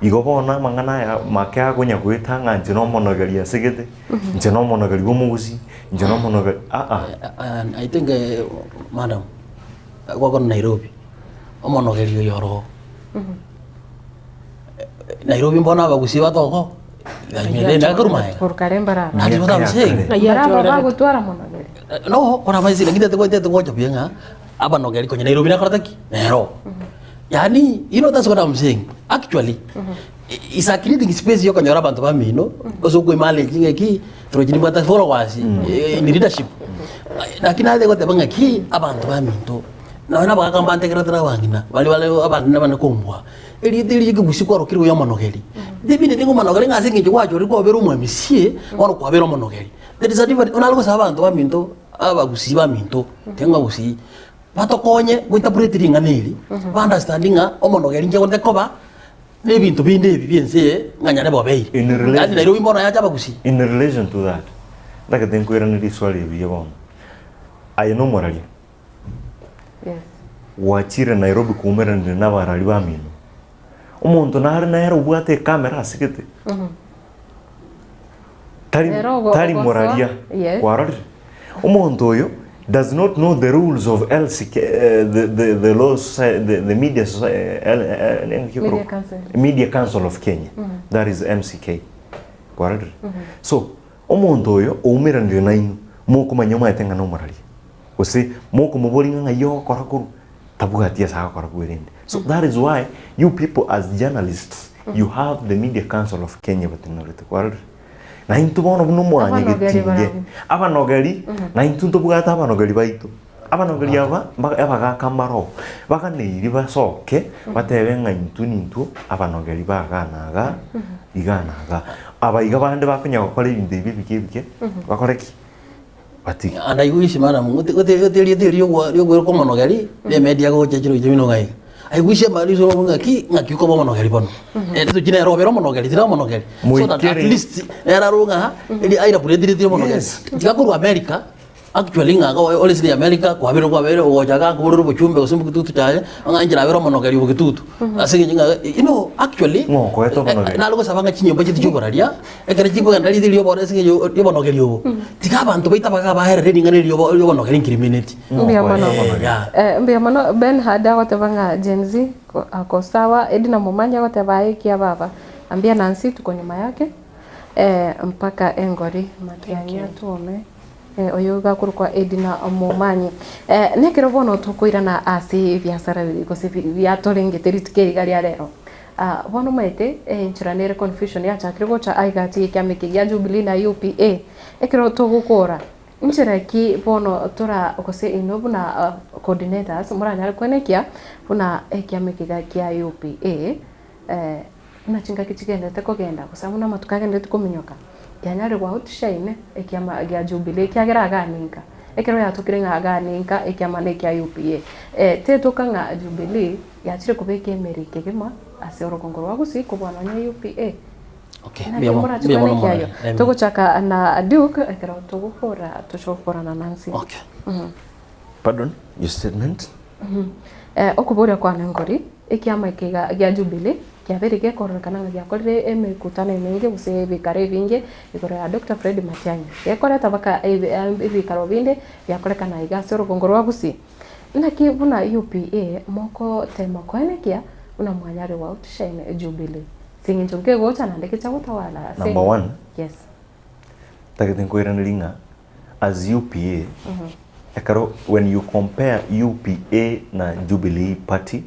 igo bona mangana ya makya kunya kwitanga nje no monogeria sigete nje no monogeri bomugusi nje no monogeri I think madam kwa Nairobi omonogeri yoro Nairobi mbona bagusi batoko nda kurumaya kurkarembara nadi batamseng ayara bagutwara monogeri no kona maisi lakini tete ngoja bienga aba nogeri kwenye Nairobi na karataki nero yani you know that's what I'm saying actually is a creating space yo kanyora bantu bamino oso ko imale ki trojini bata followers in leadership lakini ade ko tebanga ki abantu baminto na bakamba ntekeratra wangina bali abantu nabana kombwa eli gusiko rokiro yo monogeri debine tengo monogeri ngase ngijo kwacho riko bero mwamisie wano kwa bero monogeri there is a different onalgo sabantu baminto abagusi baminto tengo gusi batokonye gwinterpreting nganeli understanding omonogeri nje konde koba nebintu binde ebi biense nganyane bobeire ati Nairobi mbona yacha bagusi in relation to that like then kwera ni swali biye bon ayino morali yes wachire Nairobi kumera ndi nabarali bamino umuntu nari nahera ubwate kamera asigete tari moralia warali umuntu oyo does not know the rules of LCK, the laws, the media council of Kenya. That is MCK. So, omuntu oyo umira ndio nainu moko manyoma yatenga no morali. Ose moko mubolinga ngayo korakuru tabuga tia sa korakurende. So that is why you people as journalists you have the media council of Kenya batinolete kwarari. Na into bono numwanya gitinge abanogeri na into ntubugata abanogeri baitu abanogeri aba kamaro bakaniri basoke batebenga into nintu abanogeri baganaga iganaga abaiga bande bakunya gukora ibintu bibike bakoreki bati andaiguishi mara muteteteterio yo ko monogeri le media go chechiro jimino gai aiguishe marizo ngaki ko monogeri bono eto jina robero monogeri tira monogeri so that at least era runga ili aira puredirite monogeri tikakuru America actually nga always in America kwa bero ojaga kuburu buchumbe usimbu kitutu chaje anganjira bero monogeri bukitutu asinge nga you know actually ngoko eto monogeri nalgo sabanga chinyomba chitu choboraria ekere chiko ngandali dili yobo asinge yo monogeri yobo tikabantu baita baga bahere reading ngani yobo monogeri incriminate mbia mano Ben hada watavanga Gen Z ako sawa Edina Momanya watavaye kia baba ambia Nancy tuko nyuma yake mpaka Engori Matiang'i tuome oyoga kurukwa Edina Momanyi nekero bono tukuirana asi biasara gose biatorengeteri tukerigaria rero bono maite nchiranere confusion ya chakire gocha aigati kyamike ya Jubilee na UPA ekero tugukora nchiraki bono tora gose inobu na coordinators muranya kwenekia buna kyamike kya UPA na chinga kichigenda tekogenda kusamuna matukagenda tukuminyoka yanyare gwa utushaine ekyama gya Jubilee kyagera ganinka ekero yatukire nga ganinka ekyama ne kya UPA tetuka nga Jubilee yachire kubeka emerike gema ase orogongoro wagusi kubwana nya UPA okay biamono tuguchaka na Duke ekero tugukora tushokora na Nancy okay pardon your statement okubura kwa Ngori ekyama kiga gya Jubilee kiabere gekorrekana gyakorire emikutano emingi guse bikare bingi ikore ya Dr. Fred Matiang'i yakore tabaka ibikaro binde yakorekana igase rugongoro wagusi naki buna UPA moko tema kwenekia una mwanyari wa utushine Jubilee singinjonge gocha nandeke chagutawala number 1 yes taketen koiraniringa as UPA ekaro when you compare UPA na Jubilee Party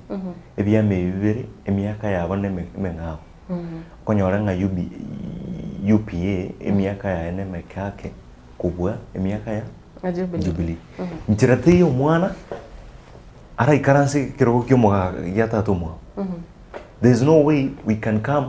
ebya mebere emiaka yabo nemengao konyora nga UPA emiaka ya nemekake kubwa emiaka ya Jubilee nchirate yo mwana ara ikaranse kiroko kyomo yatatu mwa there's no way we can come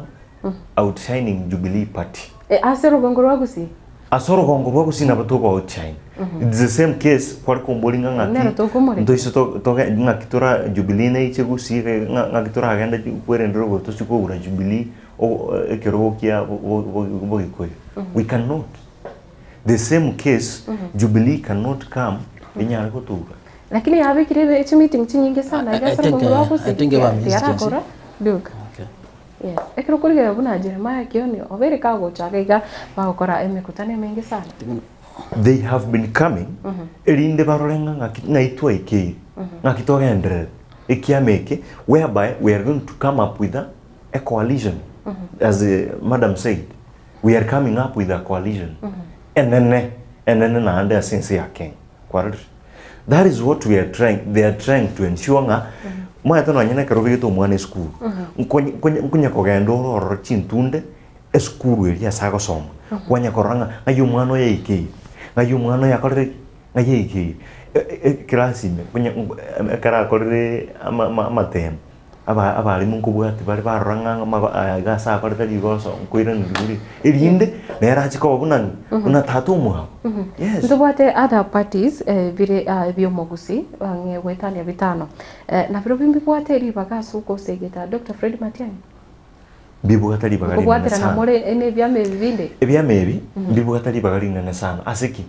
outshining Jubilee Party asero gongoro wagusi asoro gongo bwa kusina batoko outshine. It's the same case kwa kombolinga ngati ndo iso toga ngakitora Jubilee na iche gusire ngakitora agenda kwere ndrogo to siko ura Jubilee o ekerokia bo ikoyo. We cannot. The same case Jubilee cannot come inyara kutuga. Lakini habikire each meeting nyingi sana igasara gongo bwa kusira. I think yarakora Luke. Yes. Ekero kuriga buna Jeremiah kioni obere kago chagaiga bakora emekutane mengi sana. They have been coming erinde barolenga ngaitwa iki ngakitogendere ikiameke whereby we are going to come up with a coalition as madam said, we are coming up with a coalition and then na ande sense yake kwa that is what we are trying, they are trying to ensure nga mwa tano nyina karobe to mwana school kunya kogendo ro chintunde school eri asago soma kwanya koranga ayo mwana yake ngayo mwana yakorere ngaye class me kunya kara korere amatem abali mungu bwati bali baranga gasa korere digoso kuira nduri erinde nera chiko bunani una tatu mu yes ndobate other parties bire biomogusi wange wetania bitano na biro bimbi bwate ribaga suko segeta Dr. Fred Matiang'i bibu gatari bagari na sana more ene byame bibinde ebyamebi bibu gatari bagari na sana asiki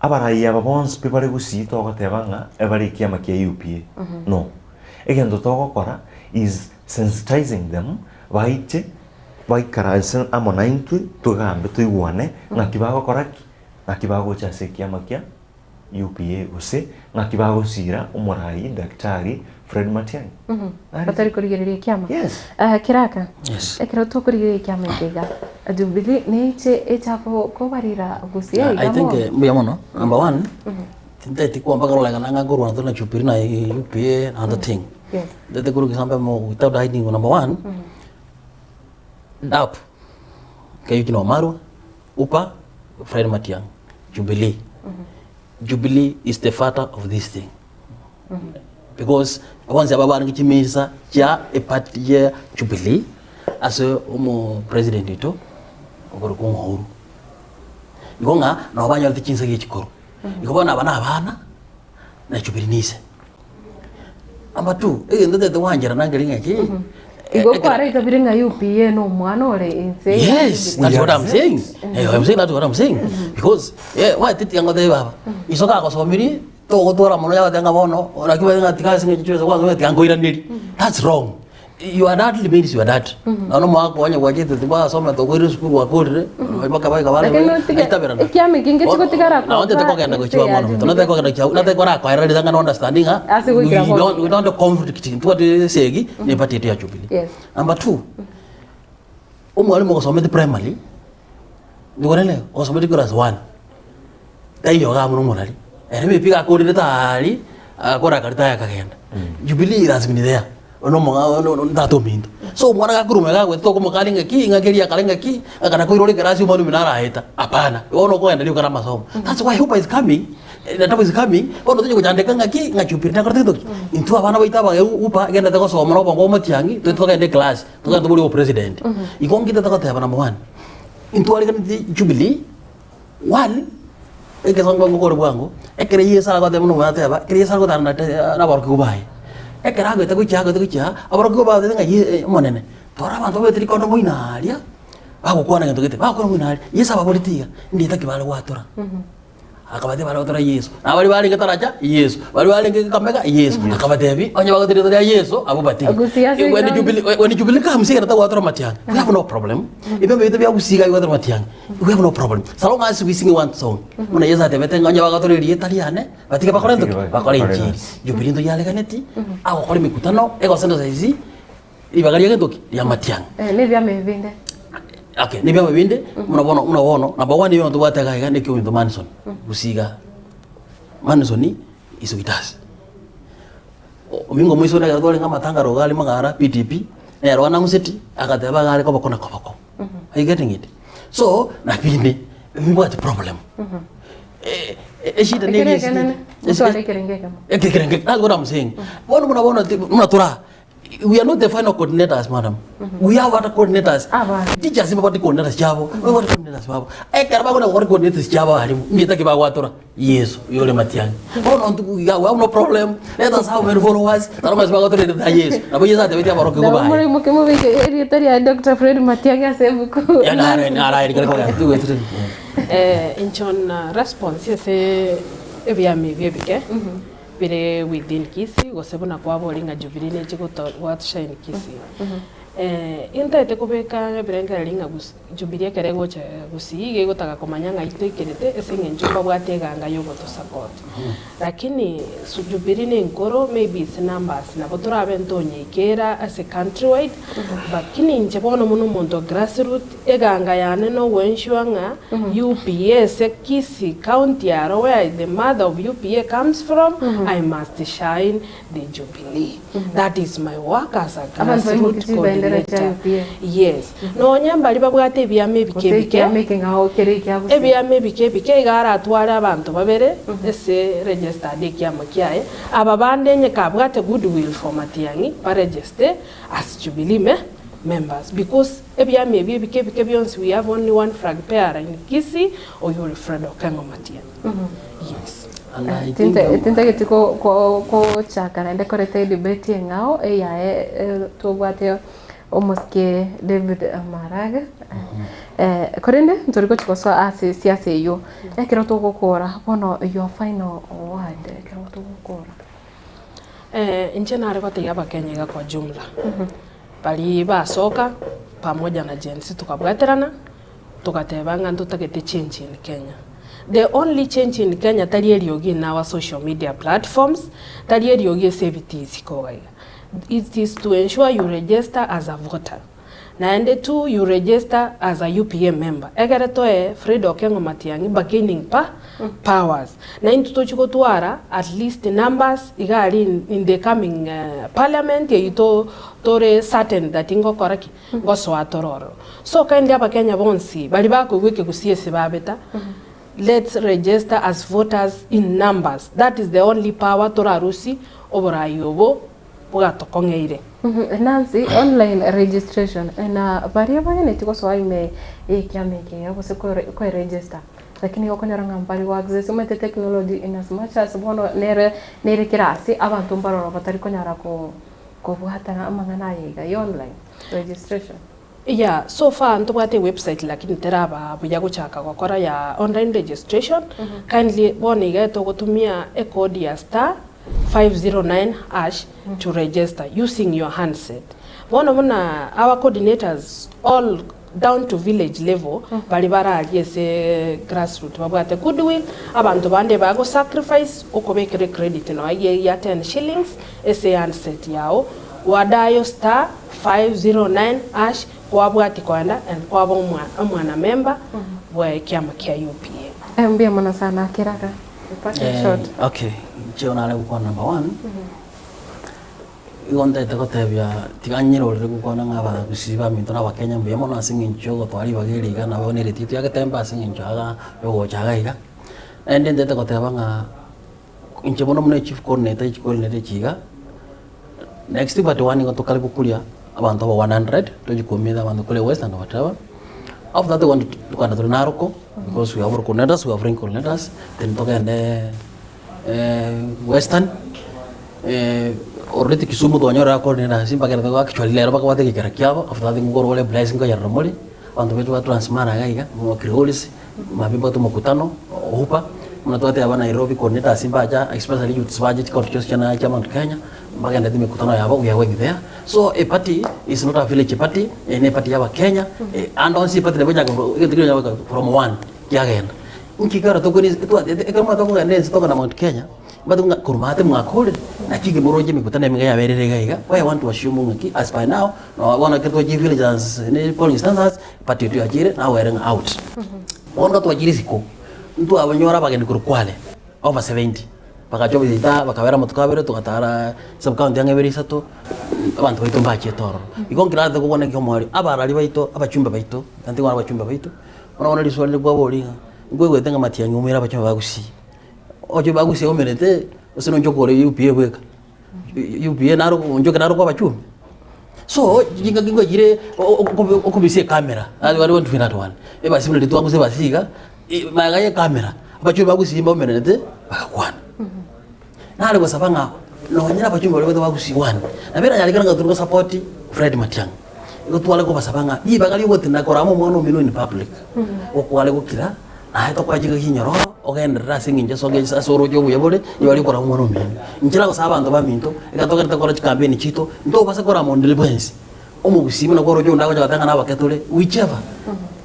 abarayi ababons pebare gusito gatebanga ebari kiama kia UPA no egendo togokora is sensitizing them baiche baikarasen amonaintu tugambe tuiguane ngakibagokora ngakibago cha kiama kia UPA use ngakibago sira umurai daktari Fred Matiang'i. Batari kurigereria kiama. Yes. Kiraka. Yes. Ekero to kurigereria kiama kega. Jubilee niche echapo ko barira gusia igamo. I think muyamono number 1 tindeti kwa mpaka rola nganga guru na Jubilee na UPA and the thing. Yes. Dete guru kisamba mo without hiding number 1. Up. Kayo kino Maru upa Fred Matiang'i Jubilee. Jubilee is the father of this thing. Because once ababa ngikimisa cha party ya Jubilee as umu president ito okoro ko huru igonga na abanya tichinsa gikikoro ikobana abana na Jubilee nise amatu egende de wanjira nangeli ngaki igo kwara itabire nga UPA no mwana ole inse. Yes, that's what I'm saying. I'm saying that's what I'm saying. Because why titi yango de baba isoka ko somiri to gotora mono ya tanga bono ora kiba nga tikasi ngichicho kwa ngwe tiango iraniri. That's wrong. You are that means you are that. No mo akwanya wajete tiba soma to kwiri school wakorire baka baka bale itabera na kiame kinge chiko tigara ko. Na onte to kenda ko chiwa mono to nate ko kenda chiwa nate ko ra ko ira ndanga no understanding we don't conflict to what segi ni party ya Jubilee. Yes. Number 2 umwalimu ko somete primary ngorele ko somete class 1 tayo ga muno morali ere piga ko ri tali akora karita ya kagenda Jubilee has been there ono monga ono ndato mindo so mwana ga kurume ga gwe to ko makalinga ki ngageria kalinga ki akana ko irore garasi umanu minara heta hapana ono ko enda liyo kana masomo. That's why hope is coming. The time is coming. Ono to kujandeka ngaki ngachupira na korte to into abana baita ba upa genda to so mano bongo Matiang'i to to ende class to to buli president ikongi to to teba number 1 into ali kan Jubilee 1 eke songo ngoro bwango ekere yesa ko de muno mateba kire yesa ko tarna na barku kubai ekera go to kucha abarku ba de ngai monene tora bantu betri kono muinaria bago kwana ngento gete bago muinaria yesa ba politika ndita kibale watora akabate bale watora Yesu na bali ngataracha Yesu bali ngameka Yesu akabate bi onye bago tiri Yesu abo bati when Jubilee comes here ta watora Matiang'i we have no problem ibe bete bya gusiga watora Matiang'i we have no problem so long as we sing one song una yesa te bete onye bago tiri italiane batika bakorendo bakore injili Jubilee ndo yale kaneti aho kore mikutano ego sendo saizi ibagaria ndoki ya Matiang'i ne bya mevinde. Okay, ni bya mebinde unabono number 1 niyo ndo bataka igane kyo ndo Manson gusiga Manson iso itasi omingo mwiso na gadole ngama tangaro gali magara PTP na rwana museti akateba gari ko bakona ko are you getting it? So na binde we got a problem shida nini so ale kerengeka that's what I'm saying. Bono muna tura we are not the final coordinators, madam. We have other coordinators. Teachers about the coordinators jabo. We want coordinators babo. Karaba kuna work coordinators jabo halimu. Mita kiba watora. Yes, yole matiang. We have no problem. Let us have many followers. Tarama siba watora nita yes. Nabo yesa te betia baroke kuba. Mori mukemo beke eri tari ya Dr. Fred Matiang asebuku. Ya na kare kwa tu wetu. Inchon response yese ebyami byebike. Bire within Kisi gosebona kwa bolinga jubilee chiko watushaini Kisi inta ete kubeka birenga linga jubilee kerego cha gusige gotaka komanyanga itekerete esinge njumba bwateganga yogo to support lakini su jubilee ni nkoro maybe its numbers na botora abentonye ikera as a countrywide bakini nje bono muno mondo grassroots eganga yane no wenshwanga UPS Kisi county aro where the mother of UPA comes from I must shine the jubilee that is my work as a grassroots coordinator. Yes. No nyamba liba bwate byame bikebike. Ebyame bikebike gara atwara abantu babere ese register de kyama kyaye. Aba bande nyeka bwate goodwill for Matiangi ba register as jubilee members because ebyame bikebike byonse we have only one flag bearer in Kisi or your friend Okengo Matiangi. Yes. Tinta getiko ko chakana ndekorete debate ngao eya tobwate omoske David Maraga korende ntoriko chikoso ase siasa yo ekero togokora bono your final word ekero togokora nje na rekodi ya Kenya kwa jumla bali basoka pamoja na jensi tukabwaterana tukatebanga tutagete change in Kenya. The only change in Kenya talieliogi in our social media platforms talieliogi safety koga. It is to ensure you register as a voter. And two, you register as a UPA member. Egere toe Fred Okengo Matiangi beginning powers. Na intutochiko tuara at least numbers igari in the coming parliament ito tore certain that ingo koraki go swatororo. So kandi aba Kenya bonsi bali bako wike kusiese babeta. Let's register as voters in numbers. That is the only power torarusi obora yobo bugato kongeire. Nancy online registration na varia banya netiko swaime ekyameke yabo se ko register. Lakini okonyaranga mbali wa access umete technology in as much as bono nere kirasi abantu mbaroro batari konyara ko buhatana amangana yiga online registration. Yeah, so far ntubate website lakini teraba bujago chaka gukora ya online registration kindly bone igato gutumia a code ya *509# to register using your handset. One of our coordinators all down to village level bali baragese grassroots babwate goodwill abantu bande bago sacrifice okobekere credit no ya 10 shillings ese handset yao wadayo *509# kwa bwati kwanda and kwa mwana member wa kyama kya UPA. Mbia mwana sana kiraka. Short. Okay. Chona le kwa number 1. Igonda tekotebya tiganyiro le kwa ngaba kusiba mitona wa Kenya mbia mwana singin chogo twali bageri kana bonere titu yake tempa singin chaga yogo chaga iga. And then tekoteba nga inchebono mune chief coordinator chiga. Next but one got to Kalibukulia about 100 to Jukumida and the Kule West and whatever. After that, they want to look at the Naroko because we have coordinators, we have ring coordinators, then to Western already Kisumu to Nyora coordinator, Simpa actually Lerabaka Karakiava, after that, go all blessing Yaramoli, on the way to Transmara, Mokirolis, Mabiba to Mokutano, Upa, Munatote Nairobi coordinator, Simbaja, especially youth budget, constitution, Kenya. We are working there. So a party is not a village party, a party of Kenya, and on see party from one. Again. Unkikara tokoni ekama tokoni ndenzi toka Mount Kenya. But kurmate mwakole na kige moroje mikutana mingaya berega. Why I want to assume as by now, no I want to get to villages in polling standards, party to ajire now wearing out. Wonga to ajire siko. Mtu abanyora bagende kurukwale over 70. Bakachoba zita bakabera mutukabere tukatara sub county yangeberi sato abantu baito mbache toro ikongira ko kone ko mari abarali baito abachumba baito tanti wana abachumba baito ona liswali kwa bolinga ngwegwe tenga Matiangi umira abachumba bagusi ojo bagusi omerete usino njokore UPA bweka UPA naro njokera naro kwa abachumba So jinga jire okubisie kamera ali wali wantu fina twan eba simule litu wangu seba siga magaye kamera abacho bagusimba umenete bakakwana nale kwa sabanga no nyira abacho wali bagusiwana nabera yali kana ngaturuka support Fred Matiang'i ngotwale ko basabanga yiba kali wote nakoramo mwono mino in public okwale gukira na to kwajiga hinyoro ogendera singinje soge asoro jo buyebole yali kora mwono mino njira ko sabantu baminto ikatoka takora campaign chito ndo basa kora mondele bensi omugusima nakoro jo ndako jatanga nabaketole whichever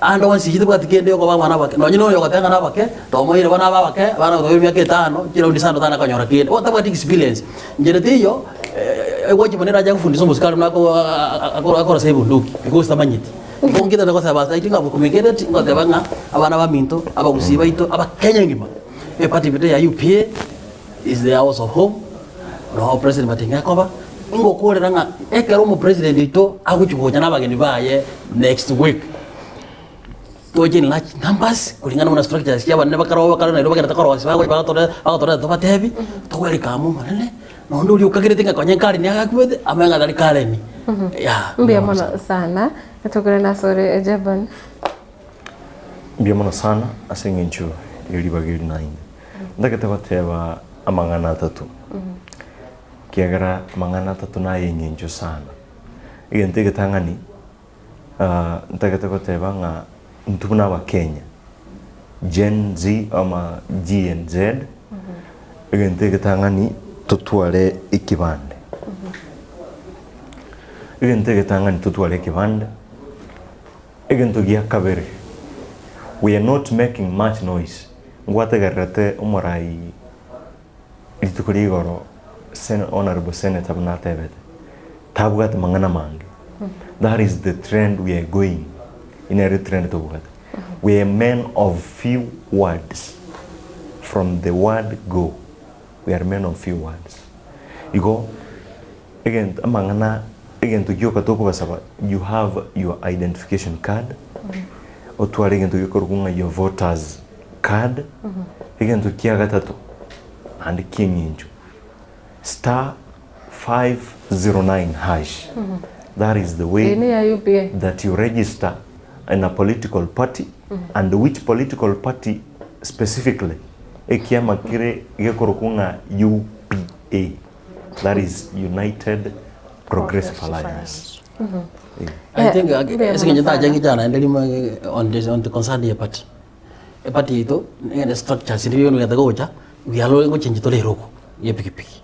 ando wansijite bwatikende ko bana bake no nyino yo katanga nabake to moire bana babake bana to myaka 5 kila ndisando tana kanyora kende otabwa experience njere tiyo egoje manera ja kufundisha musikali nako akora save nduki because tamanyiti ngongita ndako sabasa itinga bukumekete tinga abana baminto abagusiba ito abakenya ngima party bite ya UPA is the house of home no president Matiang'i akoba ngokorera nga ekero mu president ito akuchugoja nabageni baye next week toje large numbers kulingana na structures ya bana bakara na bakara takoro wasibago bakatore to batebi to welcome manene no ndo ukagire tinga kwa nyenkali ni akakwede amenga dali kaleni ya mbia mona sana natokana na sore Jeban mbia mona sana asengencho yuri bagiri nine ndakete bateba amangana 3 kiagara amangana 3 na yengencho sana igentege tangani ndakete bateba nga ntubuna wa Kenya Gen Z ama GNZ igentege tangani tutwale ikibande igentege tangani tutwale ikibande igentugia kabere we are not making much noise ngwategerete umurai itukuri goro honorable senator Bunatebete tabwat mangana mange that is the trend we are going in a trend to what we are men of few words from the word go. We are men of few words. You go again amangana again to yoka toko basaba you have your identification card or to again to yokorunga your voters card again to kiaga tatu and king inju *509 hash. That is the way that you register in a political party and which political party specifically ekiama kire gekorokunga UPA, that is United Progressive Alliance. I think esingenja jangi jana ndelima on the concern party e party ito ngene structure siriyo ngata gocha byalo ngo change to leroko ye pikipiki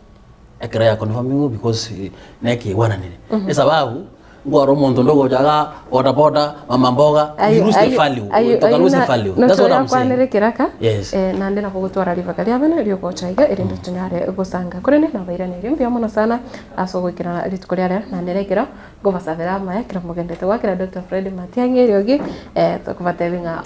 ekra ya confirming because neki wana nini sababu ngwaro muntu ndogo jaga boda mama mboga you lose the value to lose the value that's what I'm saying kwanere kiraka yes na ndena kugutwara livakali abana ryo kochaiga iri ndutunyare gusanga kurene na bairane iri mbya muno sana asogwikira ritukuria na nerekera go basavera maya kira mugendete wakira Dr. Fred Matiang'i iriogi tukubatevinga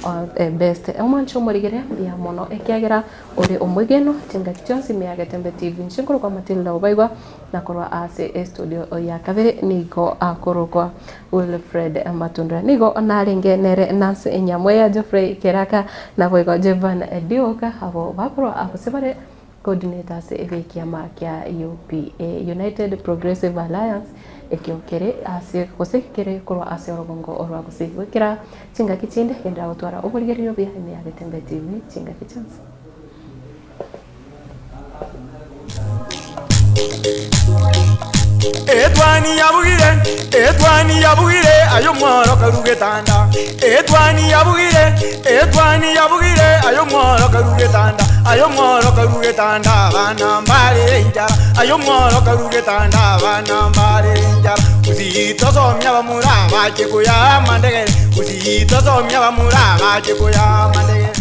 best omancho murigere ya muno ekiagira uri umwigeno tinga kichonsi miage tembe TV nshinguru kwa Matilda ubaigwa na korwa ase studio ya kabere nigo akoro kwa Wilfred Matundra nigo narenge nere Nancy Enyamwe ya Geoffrey Keraka na boigo Jevan Dioka abo bakoro abosebare coordinators ebekiama kya UPA United Progressive Alliance ekiokere ase kosekere korwa ase orogongo orwa gusigwikira chinga kichinde kenda gutwara uburigerio bya ime ya Getembe TV chinga kichansi Etwani yabugire ayo mworo karugetanda Etwani yabugire ayo mworo karugetanda bana mbale njara ayo mworo karugetanda bana mbale njara uzitosomya bamura bakikuya mandegere uzitosomya bamura bakikuya mandegere